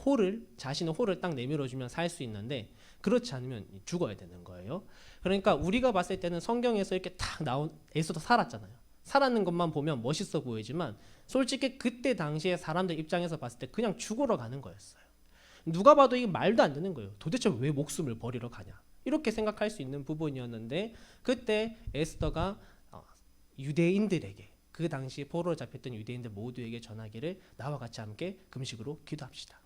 자신의 홀을 딱 내밀어주면 살 수 있는데 그렇지 않으면 죽어야 되는 거예요. 그러니까 우리가 봤을 때는 성경에서 이렇게 탁 나온 에스더 살았잖아요. 살아는 것만 보면 멋있어 보이지만 솔직히 그때 당시에 사람들 입장에서 봤을 때 그냥 죽으러 가는 거였어요. 누가 봐도 이게 말도 안 되는 거예요. 도대체 왜 목숨을 버리러 가냐, 이렇게 생각할 수 있는 부분이었는데, 그때 에스더가 유대인들에게, 그 당시 포로로 잡혔던 유대인들 모두에게 전하기를 나와 같이 함께 금식으로 기도합시다.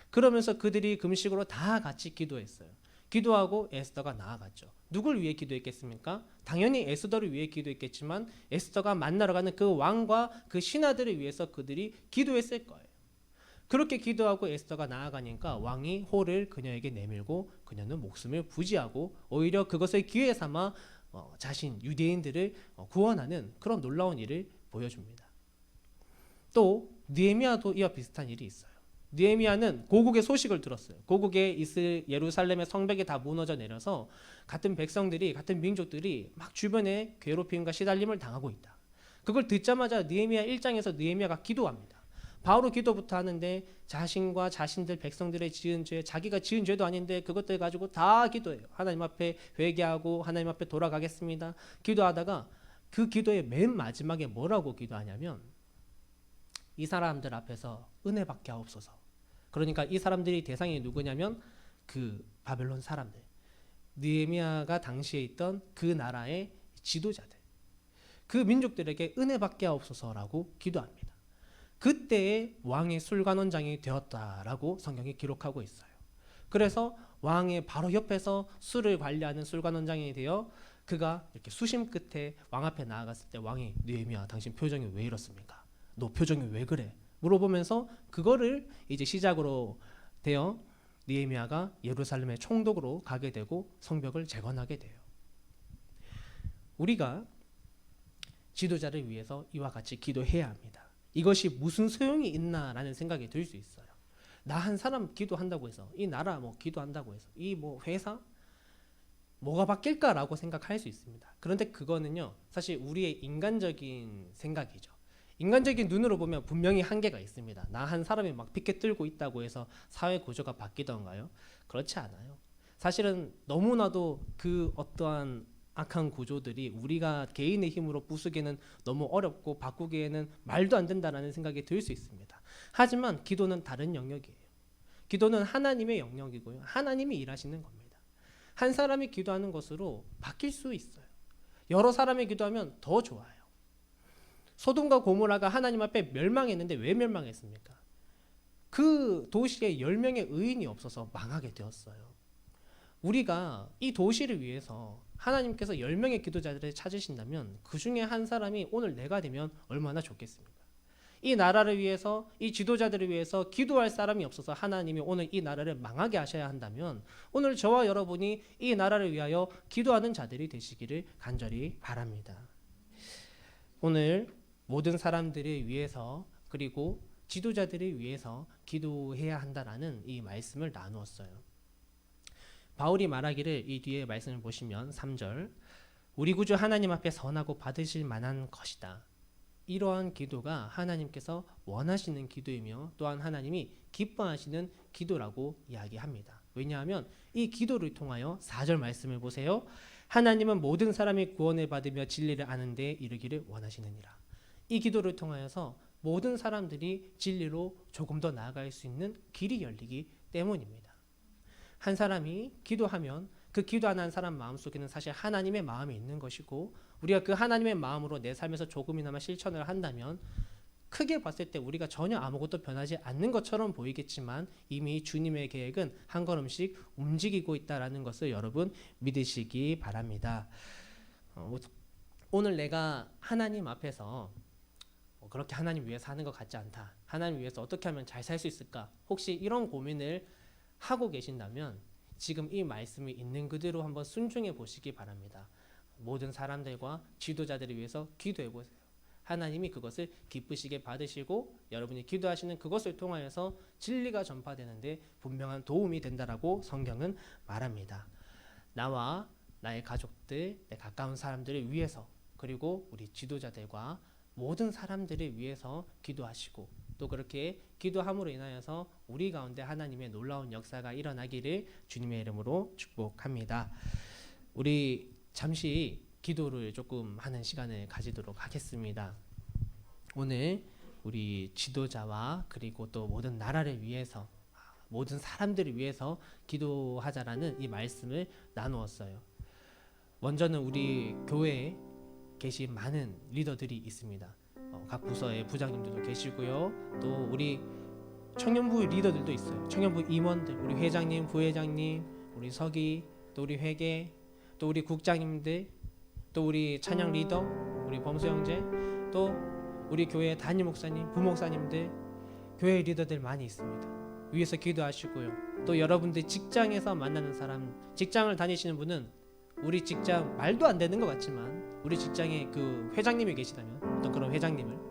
그러면서 그들이 금식으로 다 같이 기도했어요. 기도하고 에스더가 나아갔죠. 누굴 위해 기도했겠습니까? 당연히 에스더를 위해 기도했겠지만 에스더가 만나러 가는 그 왕과 그 신하들을 위해서 그들이 기도했을 거예요. 그렇게 기도하고 에스더가 나아가니까 왕이 호를 그녀에게 내밀고 그녀는 목숨을 부지하고 오히려 그것을 기회 삼아 자신 유대인들을 구원하는 그런 놀라운 일을 보여줍니다. 또 느헤미야도 이와 비슷한 일이 있어요. 느헤미야는 고국의 소식을 들었어요. 고국에 있을 예루살렘의 성벽이 다 무너져 내려서 같은 백성들이, 같은 민족들이 막 주변에 괴롭힘과 시달림을 당하고 있다. 그걸 듣자마자 느헤미야 1장에서 느헤미야가 기도합니다. 바로 기도부터 하는데 자신과 자신들 백성들의 지은 죄, 자기가 지은 죄도 아닌데 그것들 가지고 다 기도해요. 하나님 앞에 회개하고 하나님 앞에 돌아가겠습니다. 기도하다가 그 기도의 맨 마지막에 뭐라고 기도하냐면, 이 사람들 앞에서 은혜 받게 하옵소서. 그러니까 이 사람들이 대상이 누구냐면 그 바벨론 사람들, 느헤미야가 당시에 있던 그 나라의 지도자들, 그 민족들에게 은혜 받게 하옵소서라고 기도합니다. 그때의 왕의 술관원장이 되었다라고 성경이 기록하고 있어요. 그래서 왕의 바로 옆에서 술을 관리하는 술관원장이 되어 그가 이렇게 수심 끝에 왕 앞에 나아갔을 때 왕이, 느헤미야 당신 표정이 왜 이렇습니까? 너 표정이 왜 그래? 물어보면서 그거를 이제 시작으로 되어 느헤미야가 예루살렘의 총독으로 가게 되고 성벽을 재건하게 돼요. 우리가 지도자를 위해서 이와 같이 기도해야 합니다. 이것이 무슨 소용이 있나라는 생각이 들 수 있어요. 나 한 사람 기도한다고 해서, 이 나라 뭐 기도한다고 해서, 이 뭐 회사 뭐가 바뀔까라고 생각할 수 있습니다. 그런데 그거는요, 사실 우리의 인간적인 생각이죠. 인간적인 눈으로 보면 분명히 한계가 있습니다. 나 한 사람이 막 피켓 들고 있다고 해서 사회 구조가 바뀌던가요? 그렇지 않아요. 사실은 너무나도 그 어떠한 악한 구조들이 우리가 개인의 힘으로 부수기는 너무 어렵고 바꾸기에는 말도 안 된다라는 생각이 들 수 있습니다. 하지만 기도는 다른 영역이에요. 기도는 하나님의 영역이고요. 하나님이 일하시는 겁니다. 한 사람이 기도하는 것으로 바뀔 수 있어요. 여러 사람이 기도하면 더 좋아요. 소돔과 고모라가 하나님 앞에 멸망했는데 왜 멸망했습니까? 그 도시에 10명의 의인이 없어서 망하게 되었어요. 우리가 이 도시를 위해서 하나님께서 10명의 기도자들을 찾으신다면 그 중에 한 사람이 오늘 내가 되면 얼마나 좋겠습니까? 이 나라를 위해서, 이 지도자들을 위해서 기도할 사람이 없어서 하나님이 오늘 이 나라를 망하게 하셔야 한다면 오늘 저와 여러분이 이 나라를 위하여 기도하는 자들이 되시기를 간절히 바랍니다. 오늘 모든 사람들을 위해서 그리고 지도자들을 위해서 기도해야 한다라는 이 말씀을 나누었어요. 바울이 말하기를, 이 뒤에 말씀을 보시면 3절, 우리 구주 하나님 앞에 선하고 받으실 만한 것이다. 이러한 기도가 하나님께서 원하시는 기도이며 또한 하나님이 기뻐하시는 기도라고 이야기합니다. 왜냐하면 이 기도를 통하여 4절 말씀을 보세요. 하나님은 모든 사람이 구원을 받으며 진리를 아는 데 이르기를 원하시느니라. 이 기도를 통하여서 모든 사람들이 진리로 조금 더 나아갈 수 있는 길이 열리기 때문입니다. 한 사람이 기도하면 그 기도하는 사람 마음속에는 사실 하나님의 마음이 있는 것이고, 우리가 그 하나님의 마음으로 내 삶에서 조금이나마 실천을 한다면 크게 봤을 때 우리가 전혀 아무것도 변하지 않는 것처럼 보이겠지만 이미 주님의 계획은 한 걸음씩 움직이고 있다는 것을 여러분 믿으시기 바랍니다. 오늘 내가 하나님 앞에서 그렇게 하나님 위해서 하는 것 같지 않다, 하나님 위해서 어떻게 하면 잘 살 수 있을까, 혹시 이런 고민을 하고 계신다면 지금 이 말씀이 있는 그대로 한번 순종해 보시기 바랍니다. 모든 사람들과 지도자들을 위해서 기도해 보세요. 하나님이 그것을 기쁘시게 받으시고 여러분이 기도하시는 그것을 통하여서 진리가 전파되는데 분명한 도움이 된다라고 성경은 말합니다. 나와 나의 가족들, 내 가까운 사람들을 위해서, 그리고 우리 지도자들과 모든 사람들을 위해서 기도하시고, 또 그렇게 기도함으로 인하여서 우리 가운데 하나님의 놀라운 역사가 일어나기를 주님의 이름으로 축복합니다. 우리 잠시 기도를 조금 하는 시간을 가지도록 하겠습니다. 오늘 우리 지도자와 그리고 또 모든 나라를 위해서 모든 사람들을 위해서 기도하자라는 이 말씀을 나누었어요. 먼저는 우리 교회에 계신 많은 리더들이 있습니다. 각 부서의 부장님들도 계시고요. 또 우리 청년부 리더들도 있어요. 청년부 임원들, 우리 회장님, 부회장님, 우리 서기, 또 우리 회계, 또 우리 국장님들, 또 우리 찬양 리더, 우리 범수 형제, 또 우리 교회 담임 목사님, 부목사님들, 교회 리더들 많이 있습니다. 위에서 기도하시고요. 또 여러분들 직장에서 만나는 사람, 직장을 다니시는 분은 우리 직장 말도 안 되는 것 같지만 우리 직장에 그 회장님이 계시다면 어떤 그런 회장님을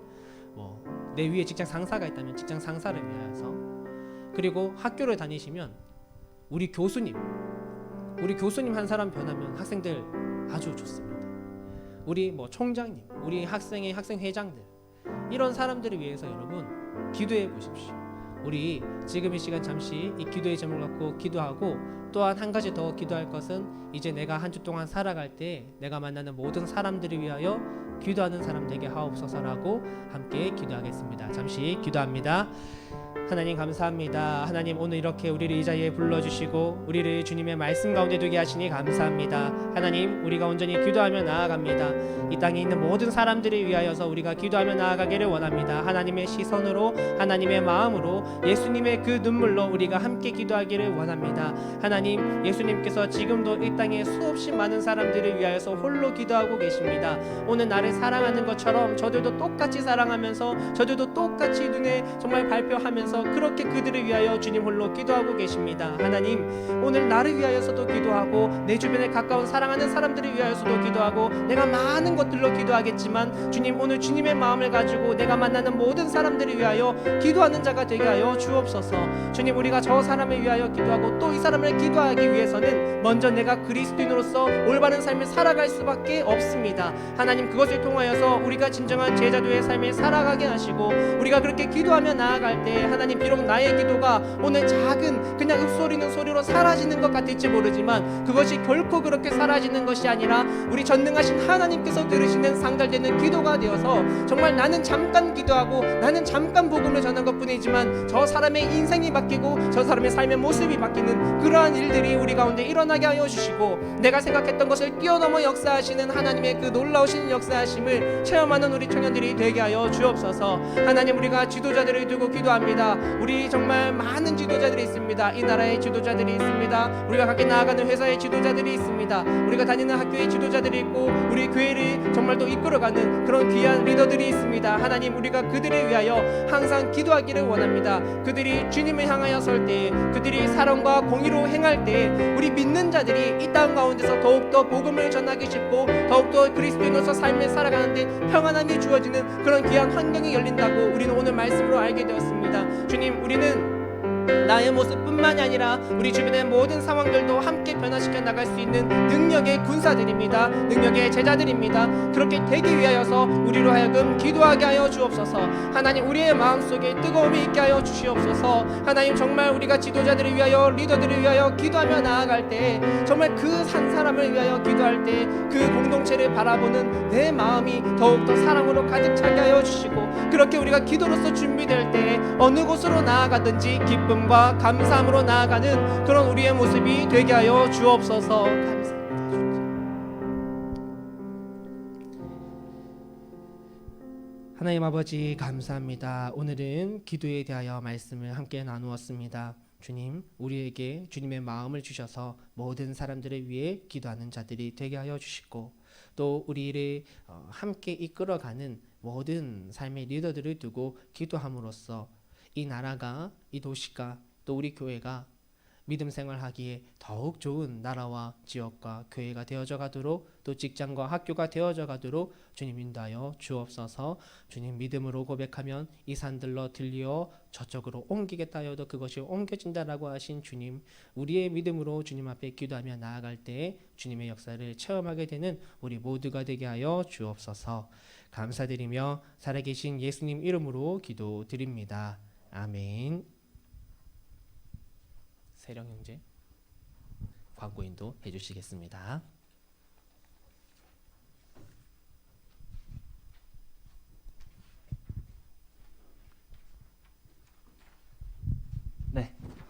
내 위에 직장 상사가 있다면 직장 상사를 위하여서, 그리고 학교를 다니시면 우리 교수님 한 사람 변하면 학생들 아주 좋습니다. 우리 총장님, 우리 학생의 학생회장들, 이런 사람들을 위해서 여러분 기도해 보십시오. 우리 지금 이 시간 잠시 이 기도의 제목을 갖고 기도하고, 또한 한 가지 더 기도할 것은 이제 내가 한 주 동안 살아갈 때 내가 만나는 모든 사람들을 위하여 기도하는 사람 되게 하옵소서라고 함께 기도하겠습니다. 잠시 기도합니다. 하나님 감사합니다. 하나님 오늘 이렇게 우리를 이 자리에 불러주시고 우리를 주님의 말씀 가운데 두게 하시니 감사합니다. 하나님 우리가 온전히 기도하며 나아갑니다. 이 땅에 있는 모든 사람들을 위하여서 우리가 기도하며 나아가기를 원합니다. 하나님의 시선으로, 하나님의 마음으로, 예수님의 그 눈물로 우리가 함께 기도하기를 원합니다. 하나님 예수님께서 지금도 이 땅에 수없이 많은 사람들을 위하여서 홀로 기도하고 계십니다. 오늘 나를 사랑하는 것처럼 저들도 똑같이 사랑하면서 저들도 똑같이 눈에 정말 발표하면서 그렇게 그들을 위하여 주님 홀로 기도하고 계십니다. 하나님 오늘 나를 위하여서도 기도하고 내 주변에 가까운 사랑하는 사람들을 위하여서도 기도하고 내가 많은 것들로 기도하겠지만 주님 오늘 주님의 마음을 가지고 내가 만나는 모든 사람들을 위하여 기도하는 자가 되게 하여 주옵소서. 주님 우리가 저 사람을 위하여 기도하고 또 이 사람을 기도하기 위해서는 먼저 내가 그리스도인으로서 올바른 삶을 살아갈 수밖에 없습니다. 하나님 그것을 통하여서 우리가 진정한 제자도의 삶을 살아가게 하시고 우리가 그렇게 기도하며 나아갈 때 하나님 비록 나의 기도가 오늘 작은 그냥 읍소리는 소리로 사라지는 것 같을지 모르지만 그것이 결코 그렇게 사라지는 것이 아니라 우리 전능하신 하나님께서 들으시는 상달되는 기도가 되어서 정말 나는 잠깐 기도하고 나는 잠깐 복음을 전한 것뿐이지만 저 사람의 인생이 바뀌고 저 사람의 삶의 모습이 바뀌는 그러한 일들이 우리 가운데 일어나게 하여 주시고 내가 생각했던 것을 뛰어넘어 역사하시는 하나님의 그 놀라우신 역사하심을 체험하는 우리 청년들이 되게 하여 주옵소서. 하나님 우리가 지도자들을 두고 기도합니다. 우리 정말 많은 지도자들이 있습니다. 이 나라의 지도자들이 있습니다. 우리가 각기 나아가는 회사의 지도자들이 있습니다. 우리가 다니는 학교의 지도자들이 있고 우리 교회를 정말 또 이끌어가는 그런 귀한 리더들이 있습니다. 하나님 우리가 그들을 위하여 항상 기도하기를 원합니다. 그들이 주님을 향하여 설 때, 그들이 사랑과 공의로 행할 때 우리 믿는 자들이 이 땅 가운데서 더욱더 복음을 전하기 쉽고 더욱더 그리스도인으로서 삶을 살아가는데 평안함이 주어지는 그런 귀한 환경이 열린다고 우리는 오늘 말씀으로 알게 되었습니다. 주님 우리는 나의 모습뿐만이 아니라 우리 주변의 모든 상황들도 함께 변화시켜 나갈 수 있는 능력의 군사들입니다. 능력의 제자들입니다. 그렇게 되기 위하여서 우리로 하여금 기도하게 하여 주옵소서. 하나님 우리의 마음속에 뜨거움이 있게 하여 주시옵소서. 하나님 정말 우리가 지도자들을 위하여 리더들을 위하여 기도하며 나아갈 때 정말 그 한 사람을 위하여 기도할 때 그 공동체를 바라보는 내 마음이 더욱더 사랑으로 가득 차게 하여 주시고 그렇게 우리가 기도로서 준비될 때 어느 곳으로 나아가든지 기쁨과 감사함으로 나아가는 그런 우리의 모습이 되게 하여 주옵소서. 감사합니다. 하나님 아버지 감사합니다. 오늘은 기도에 대하여 말씀을 함께 나누었습니다. 주님 우리에게 주님의 마음을 주셔서 모든 사람들을 위해 기도하는 자들이 되게 하여 주시고 또 우리를 함께 이끌어가는 모든 삶의 리더들을 두고 기도함으로써 이 나라가, 이 도시가, 또 우리 교회가 믿음 생활하기에 더욱 좋은 나라와 지역과 교회가 되어져 가도록 또 직장과 학교가 되어져 가도록 주님 인도하여 주옵소서. 주님 믿음으로 고백하면 이 산들로 들려 저쪽으로 옮기겠다 하여도 그것이 옮겨진다라고 하신 주님, 우리의 믿음으로 주님 앞에 기도하며 나아갈 때 주님의 역사를 체험하게 되는 우리 모두가 되게 하여 주옵소서. 감사드리며 살아계신 예수님 이름으로 기도드립니다. 아멘. 세령 형제 광고 인도 해주시겠습니다.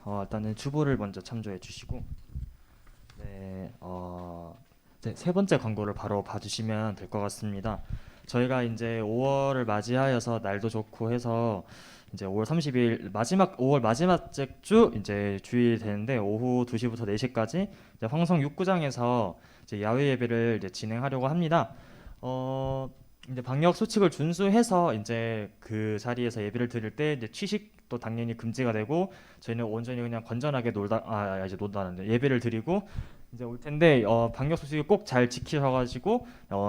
일단은 주보를 먼저 참조해 주시고 이제 세 번째 광고를 바로 봐주시면 될 것 같습니다. 저희가 이제 5월을 맞이하여서 날도 좋고 해서 이제 5월 30일 5월 마지막 주 이제 주일이 되는데 오후 2시부터 4시까지 이제 황성 육구장에서 이제 야외 예배를 이제 진행하려고 합니다. 이제 방역 수칙을 준수해서 이제 그 자리에서 예배를 드릴 때 이제 취식도 당연히 금지가 되고 저희는 온전히 그냥 건전하게 놀다는데 예배를 드리고 이제 올 텐데 방역 수칙을 꼭 잘 지키셔가지고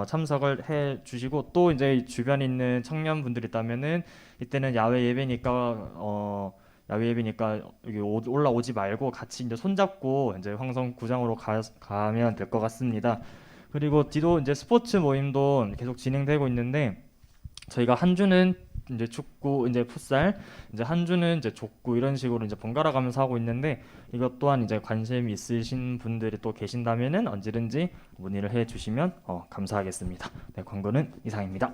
참석을 해 주시고 또 이제 주변에 있는 청년분들 있다면은 이때는 야외 예배니까 여기 올라오지 말고 같이 이제 손잡고 이제 황성 구장으로 가면 될 것 같습니다. 그리고 뒤도 이제 스포츠 모임도 계속 진행되고 있는데 저희가 한 주는 이제 축구, 이제 풋살, 이제 한 주는 이제 족구 이런 식으로 이제 번갈아 가면서 하고 있는데 이것 또한 이제 관심 있으신 분들이 또 계신다면은 언제든지 문의를 해 주시면 감사하겠습니다. 네, 광고는 이상입니다.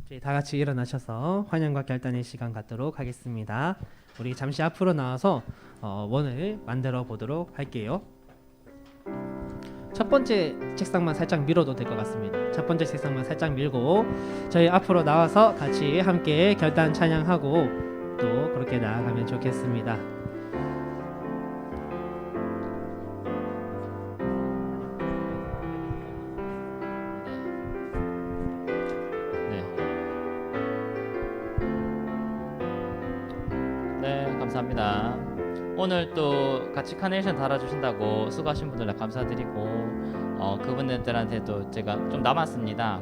저희 다 같이 일어나셔서 환영과 결단의 시간 갖도록 하겠습니다. 우리 잠시 앞으로 나와서 원을 만들어 보도록 할게요. 첫 번째 책상만 살짝 밀어도 될 것 같습니다. 첫 번째 책상만 살짝 밀고 저희 앞으로 나와서 같이 함께 결단 찬양하고 또 그렇게 나아가면 좋겠습니다. 네, 감사합니다. 오늘 또 같이 카네이션 달아주신다고 수고하신 분들 감사드리고 그분들한테도 제가 좀 남았습니다.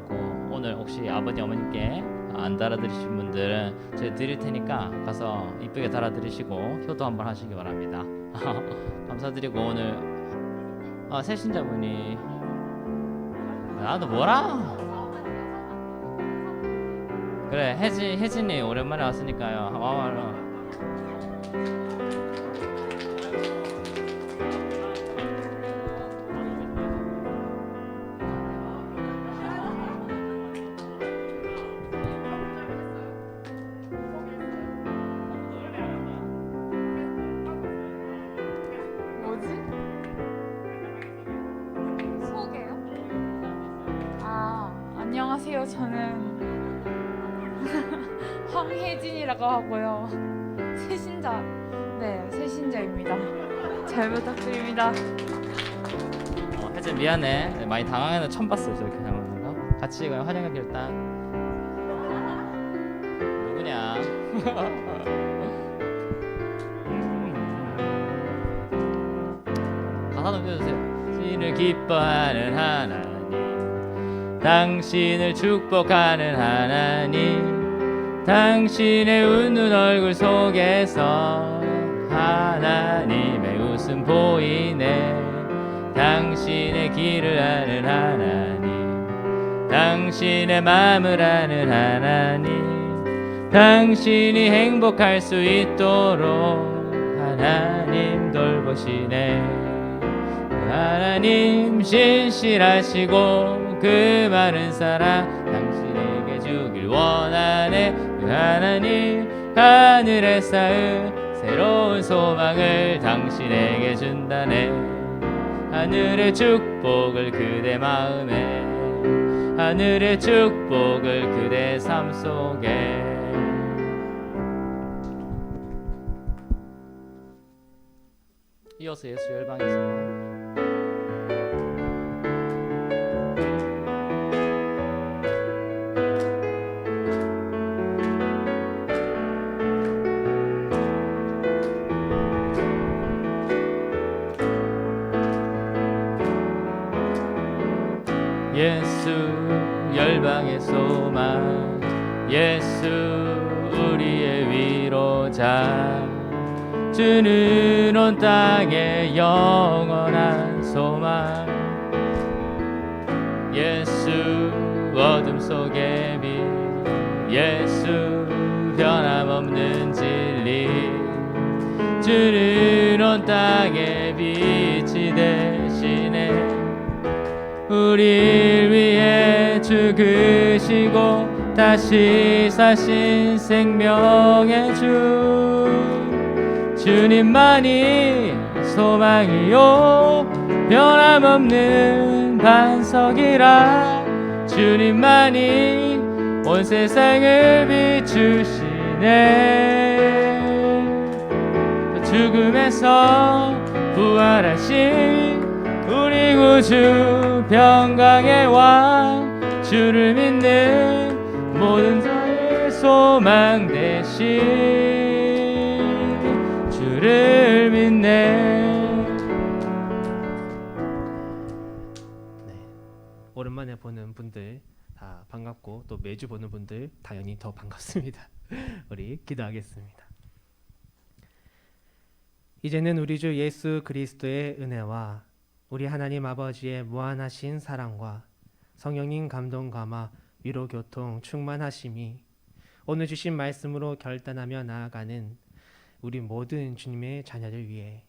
오늘 혹시 아버지 어머님께 안 달아드리신 분들은 제가 드릴 테니까 가서 이쁘게 달아드리시고 효도 한번 하시기 바랍니다. 감사드리고 오늘 새신자분이 나도 뭐라? 그래 혜진이 오랜만에 왔으니까요. 와와라. 안녕하세요. 저는 황혜진이라고 하고요. 새신자입니다. 잘 부탁드립니다. 혜진 미안해. 많이 당황해서 처음 봤어요. 저렇게 당황하는 거. 같이 그냥 환영의 결단. 누구냐? 가사 좀 해주세요. 당신을 기뻐하는 하나님, 당신을 축복하는 하나님, 당신의 웃는 얼굴 속에서 하나님의 웃음 보이네. 당신의 길을 아는 하나님, 당신의 마음을 아는 하나님, 당신이 행복할 수 있도록 하나님 돌보시네. 하나님 신실하시고 그 많은 사랑 당신에게 주길 원하네. 그 하나님 하늘에 쌓은 새로운 소망을 당신에게 준다네. 하늘의 축복을 그대 마음에, 하늘의 축복을 그대 삶 속에. 이어서 예수 열방에서 예수 열방의 소망, 예수 우리의 위로자, 주는 온 땅의 영원한 소망. 예수 어둠 속의 빛, 예수 변함없는 진리, 주는 온 땅의 빛이 되시네. 우리를 위해 죽으시고 다시 사신 생명의 주 주님만이 소망이요 변함없는 반석이라 주님만이 온 세상을 비추시네 죽음에서 부활하신 우리 구주 평강의 왕 주를 믿는 모든 자의 소망 되신 주를 믿네. 오랜만에 보는 분들 다 반갑고 또 매주 보는 분들 당연히 더 반갑습니다. 우리 기도하겠습니다. 이제는 우리 주 예수 그리스도의 은혜와 우리 하나님 아버지의 무한하신 사랑과 성령님 감동 감화 위로 교통 충만하심이 오늘 주신 말씀으로 결단하며 나아가는 우리 모든 주님의 자녀들 위해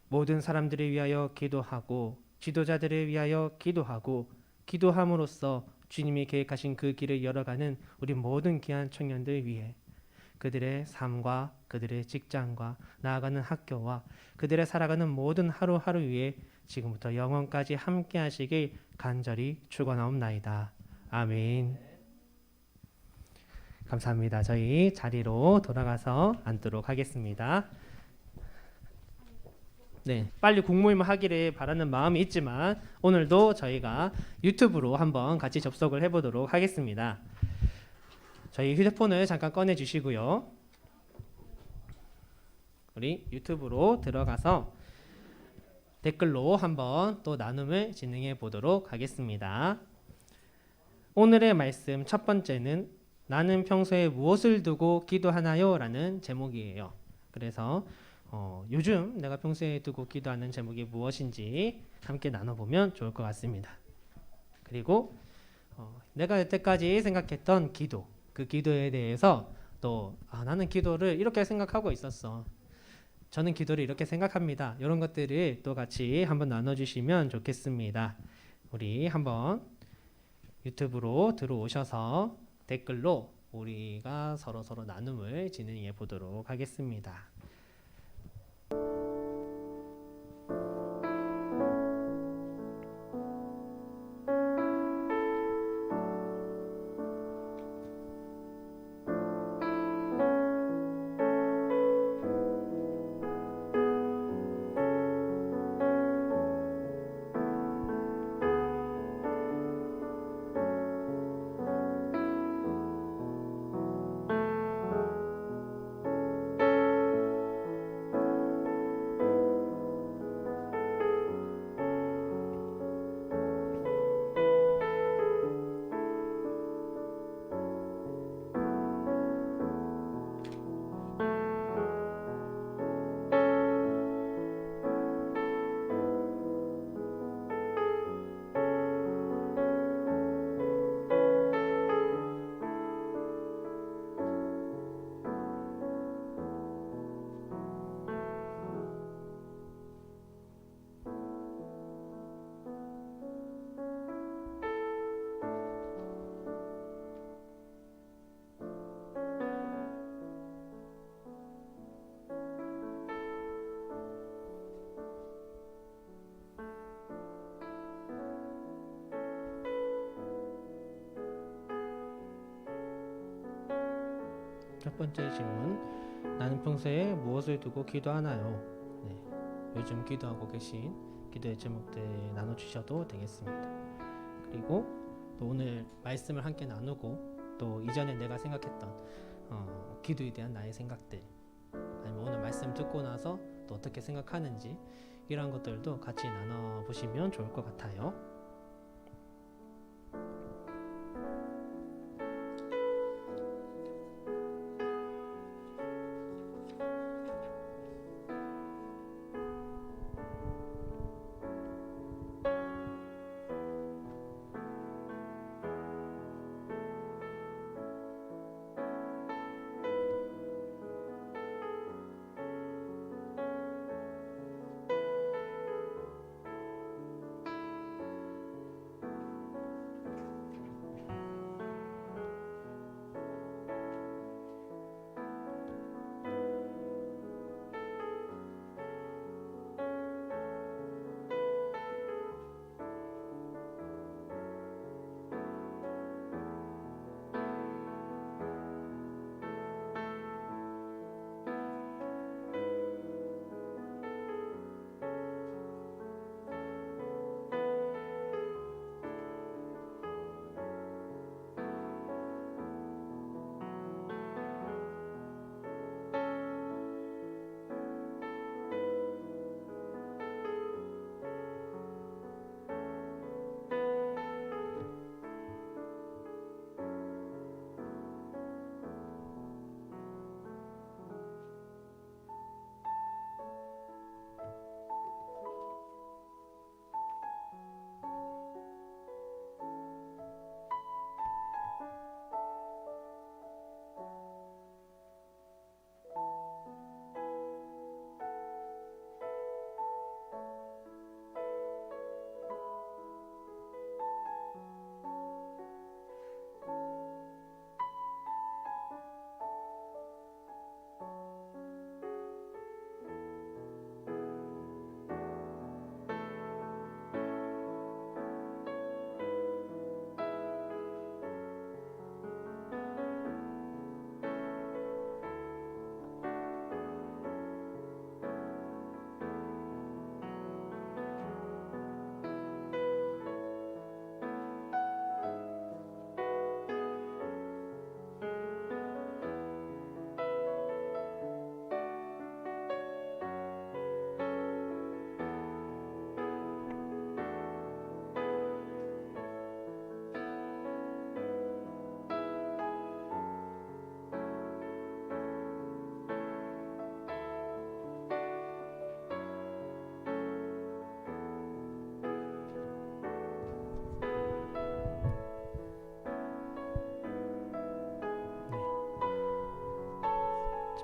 모든 사람들을 위하여 기도하고 지도자들을 위하여 기도하고 기도함으로써 주님이 계획하신 그 길을 열어가는 우리 모든 귀한 청년들 위해 그들의 삶과 그들의 직장과 나아가는 학교와 그들의 살아가는 모든 하루하루 위에 지금부터 영원까지 함께 하시길 간절히 축원하옵나이다. 아멘. 감사합니다. 저희 자리로 돌아가서 앉도록 하겠습니다. 네, 빨리 국모임 하기를 바라는 마음이 있지만 오늘도 저희가 유튜브로 한번 같이 접속을 해보도록 하겠습니다. 저희 휴대폰을 잠깐 꺼내 주시고요. 우리 유튜브로 들어가서 댓글로 한번 또 나눔을 진행해 보도록 하겠습니다. 오늘의 말씀 첫 번째는 나는 평소에 무엇을 두고 기도하나요? 라는 제목이에요. 그래서 요즘 내가 평소에 두고 기도하는 제목이 무엇인지 함께 나눠보면 좋을 것 같습니다. 그리고 내가 여태까지 생각했던 기도, 그 기도에 대해서 또 나는 기도를 이렇게 생각하고 있었어. 저는 기도를 이렇게 생각합니다. 이런 것들을 또 같이 한번 나눠주시면 좋겠습니다. 우리 한번 유튜브로 들어오셔서 댓글로 우리가 서로 나눔을 진행해 보도록 하겠습니다. 첫 번째 질문, 나는 평소에 무엇을 두고 기도하나요? 네, 요즘 기도하고 계신 기도의 제목들 나눠주셔도 되겠습니다. 그리고 또 오늘 말씀을 함께 나누고 또 이전에 내가 생각했던 기도에 대한 나의 생각들, 아니면 오늘 말씀 듣고 나서 또 어떻게 생각하는지 이런 것들도 같이 나눠보시면 좋을 것 같아요.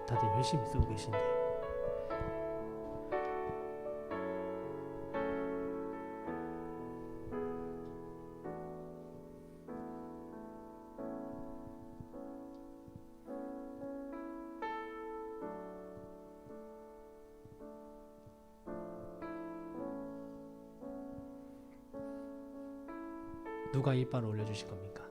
다들 열심히 쓰고 계신데. 누가 이빨을 올려주실 겁니까?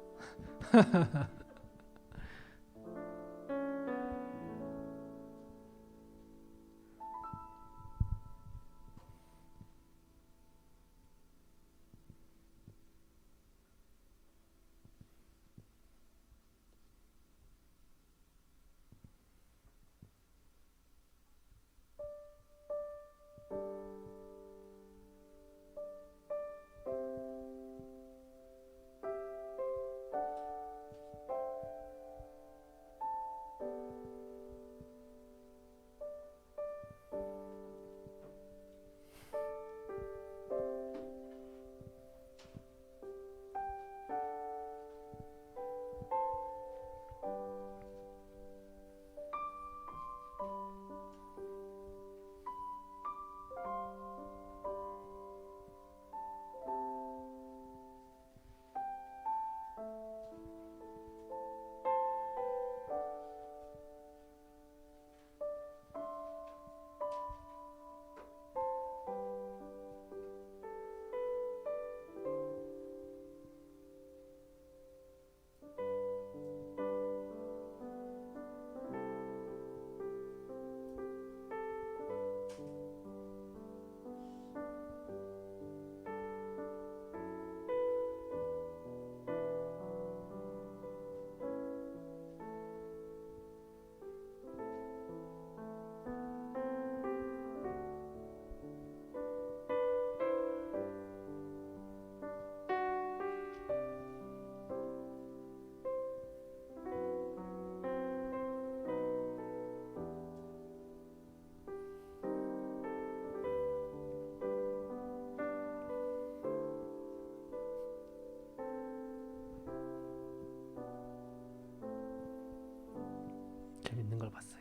재밌는 걸 봤어요.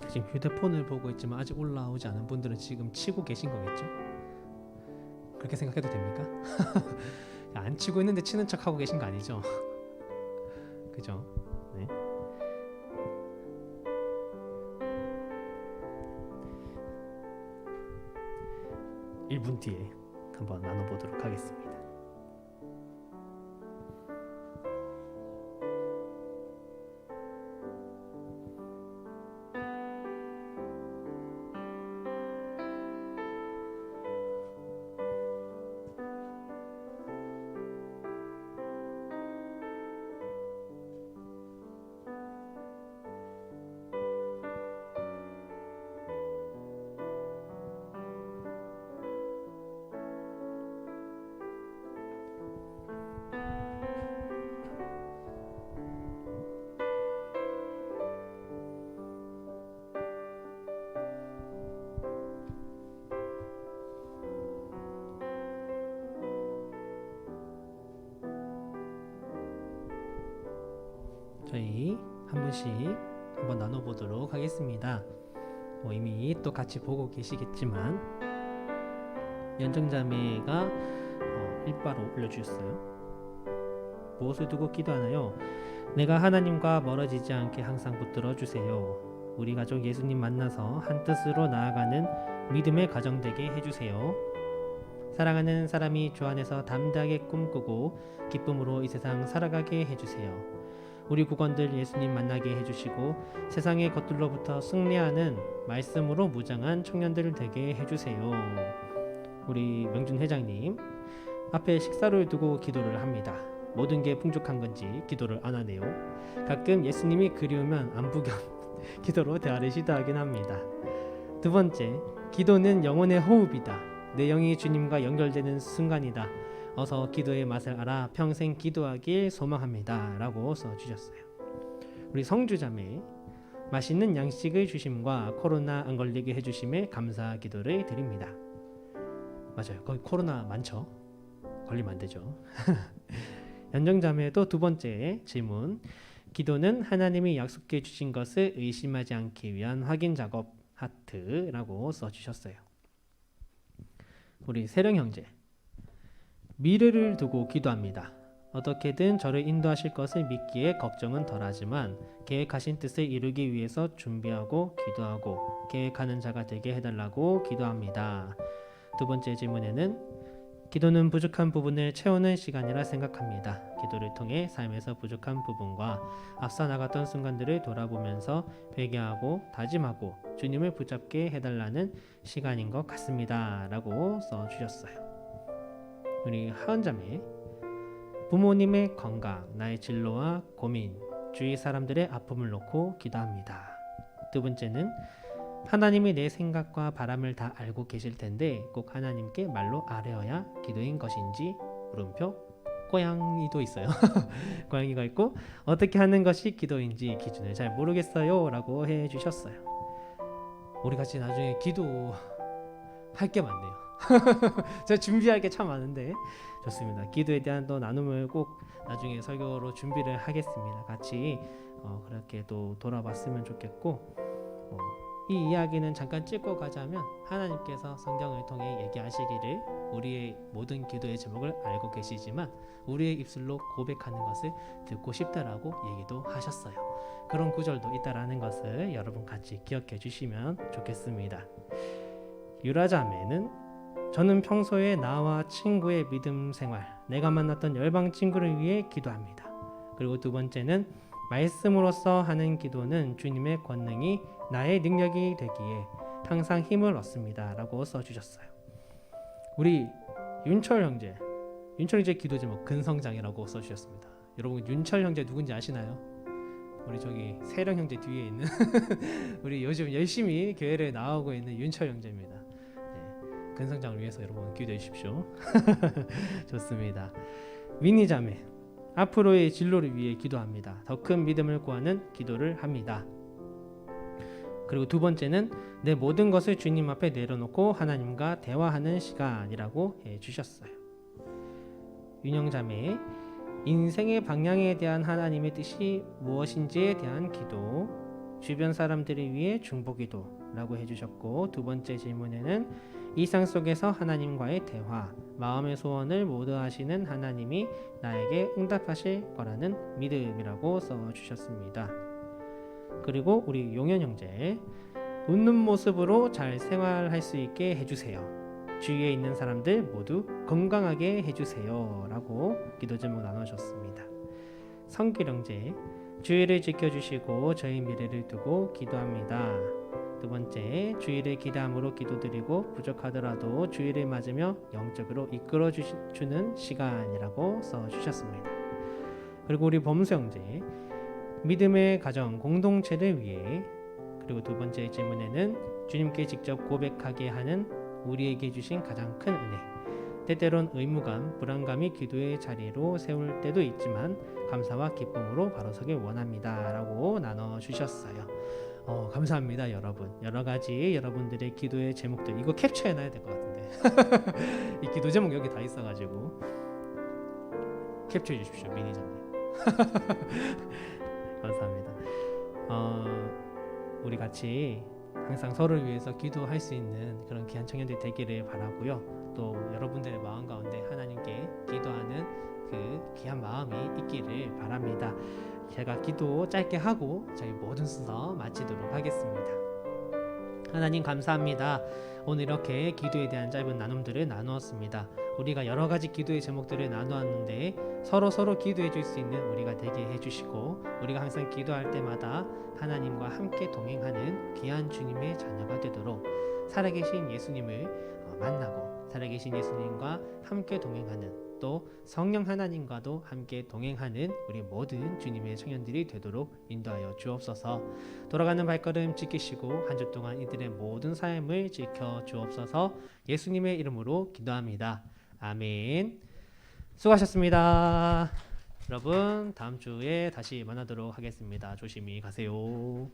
지금 휴대폰을 보고 있지만 아직 올라오지 않은 분들은 지금 치고 계신 거겠죠? 그렇게 생각해도 됩니까? 안 치고 있는데 치는 척 하고 계신 거 아니죠? 그죠? 네. 일 분 뒤에 한번 나눠보도록 하겠습니다. 저희 한 분씩 한번 나눠보도록 하겠습니다. 이미 또 같이 보고 계시겠지만 연정자매가 일바로 올려주셨어요. 무엇을 두고 기도하나요? 내가 하나님과 멀어지지 않게 항상 붙들어 주세요. 우리 가족 예수님 만나서 한 뜻으로 나아가는 믿음의 가정 되게 해주세요. 사랑하는 사람이 주 안에서 담대하게 꿈꾸고 기쁨으로 이 세상 살아가게 해주세요. 우리 구건들 예수님 만나게 해주시고 세상의 것들로부터 승리하는 말씀으로 무장한 청년들 되게 해주세요. 우리 명준 회장님 앞에 식사를 두고 기도를 합니다. 모든 게 풍족한 건지 기도를 안 하네요. 가끔 예수님이 그리우면 안부겸 기도로 대화를 시도하긴 합니다. 두 번째, 기도는 영혼의 호흡이다. 내 영이 주님과 연결되는 순간이다. 어서 기도의 맛을 알아 평생 기도하길 소망합니다. 라고 써주셨어요. 우리 성주자매 맛있는 양식을 주심과 코로나 안 걸리게 해주심에 감사 기도를 드립니다. 맞아요. 거기 코로나 많죠. 걸리면 안 되죠. 연정자매도 두 번째 질문. 기도는 하나님이 약속해 주신 것을 의심하지 않기 위한 확인 작업 하트라고 써주셨어요. 우리 세령 형제. 미래를 두고 기도합니다. 어떻게든 저를 인도하실 것을 믿기에 걱정은 덜하지만 계획하신 뜻을 이루기 위해서 준비하고 기도하고 계획하는 자가 되게 해달라고 기도합니다. 두 번째 질문에는 기도는 부족한 부분을 채우는 시간이라 생각합니다. 기도를 통해 삶에서 부족한 부분과 앞서 나갔던 순간들을 돌아보면서 회개하고 다짐하고 주님을 붙잡게 해달라는 시간인 것 같습니다. 라고 써주셨어요. 우리 하은자매. 부모님의 건강, 나의 진로와 고민, 주위 사람들의 아픔을 놓고 기도합니다. 두 번째는 하나님이 내 생각과 바람을 다 알고 계실 텐데 꼭 하나님께 말로 아뢰어야 기도인 것인지 물음표. 고양이도 있어요. 고양이가 있고 어떻게 하는 것이 기도인지 기준을 잘 모르겠어요 라고 해주셨어요. 우리 같이 나중에 기도 할 게 많네요. 제가 준비할 게 참 많은데 좋습니다. 기도에 대한 또 나눔을 꼭 나중에 설교로 준비를 하겠습니다. 같이 그렇게 또 돌아봤으면 좋겠고 이 이야기는 잠깐 찍고 가자면 하나님께서 성경을 통해 얘기하시기를 우리의 모든 기도의 제목을 알고 계시지만 우리의 입술로 고백하는 것을 듣고 싶다라고 얘기도 하셨어요. 그런 구절도 있다라는 것을 여러분 같이 기억해 주시면 좋겠습니다. 유라자매는 저는 평소에 나와 친구의 믿음 생활, 내가 만났던 열방 친구를 위해 기도합니다. 그리고 두 번째는 말씀으로써 하는 기도는 주님의 권능이 나의 능력이 되기에 항상 힘을 얻습니다. 라고 써주셨어요. 우리 윤철 형제 기도 제목 근성장이라고 써주셨습니다. 여러분 윤철 형제 누군지 아시나요? 우리 저기 세령 형제 뒤에 있는 우리 요즘 열심히 교회를 나오고 있는 윤철 형제입니다. 네, 근성장을 위해서 여러분 기도해 주십시오. 좋습니다. 위니 자매. 앞으로의 진로를 위해 기도합니다. 더 큰 믿음을 구하는 기도를 합니다. 그리고 두 번째는 내 모든 것을 주님 앞에 내려놓고 하나님과 대화하는 시간이라고 해주셨어요. 윤영자매. 인생의 방향에 대한 하나님의 뜻이 무엇인지에 대한 기도, 주변 사람들을 위해 중보기도라고 해주셨고 두 번째 질문에는 일상 속에서 하나님과의 대화, 마음의 소원을 모두 하시는 하나님이 나에게 응답하실 거라는 믿음이라고 써주셨습니다. 그리고 우리 용현 형제. 웃는 모습으로 잘 생활할 수 있게 해주세요. 주위에 있는 사람들 모두 건강하게 해주세요 라고 기도 제목 나눠줬습니다. 성길 형제. 주의를 지켜주시고 저희 미래를 두고 기도합니다. 두 번째, 주의를 기대함으로 기도드리고 부족하더라도 주의를 맞으며 영적으로 이끌어 주는 시간이라고 써주셨습니다. 그리고 우리 범수 형제. 믿음의 가정 공동체를 위해. 그리고 두 번째 질문에는 주님께 직접 고백하게 하는 우리에게 주신 가장 큰 은혜. 때때론 의무감, 불안감이 기도의 자리로 세울 때도 있지만 감사와 기쁨으로 바로 서길 원합니다 라고 나눠주셨어요. 감사합니다 여러분. 여러가지 여러분들의 기도의 제목들 이거 캡처해놔야 될 것 같은데 이 기도 제목 여기 다 있어가지고 캡처해 주십시오 미니저님. 감사합니다. 우리 같이 항상 서로를 위해서 기도할 수 있는 그런 귀한 청년들이 되기를 바라고요. 또 여러분들의 마음 가운데 하나님께 기도하는 그 귀한 마음이 있기를 바랍니다. 제가 기도 짧게 하고 저희 모든 순서 마치도록 하겠습니다. 하나님 감사합니다. 오늘 이렇게 기도에 대한 짧은 나눔들을 나누었습니다. 우리가 여러 가지 기도의 제목들을 나누었는데 서로 기도해 줄 수 있는 우리가 되게 해주시고 우리가 항상 기도할 때마다 하나님과 함께 동행하는 귀한 주님의 자녀가 되도록 살아계신 예수님을 만나고 살아계신 예수님과 함께 동행하는 또 성령 하나님과도 함께 동행하는 우리 모든 주님의 청년들이 되도록 인도하여 주옵소서. 돌아가는 발걸음 지키시고 한 주 동안 이들의 모든 삶을 지켜 주옵소서. 예수님의 이름으로 기도합니다. 아멘. 수고하셨습니다. 여러분 다음 주에 다시 만나도록 하겠습니다. 조심히 가세요.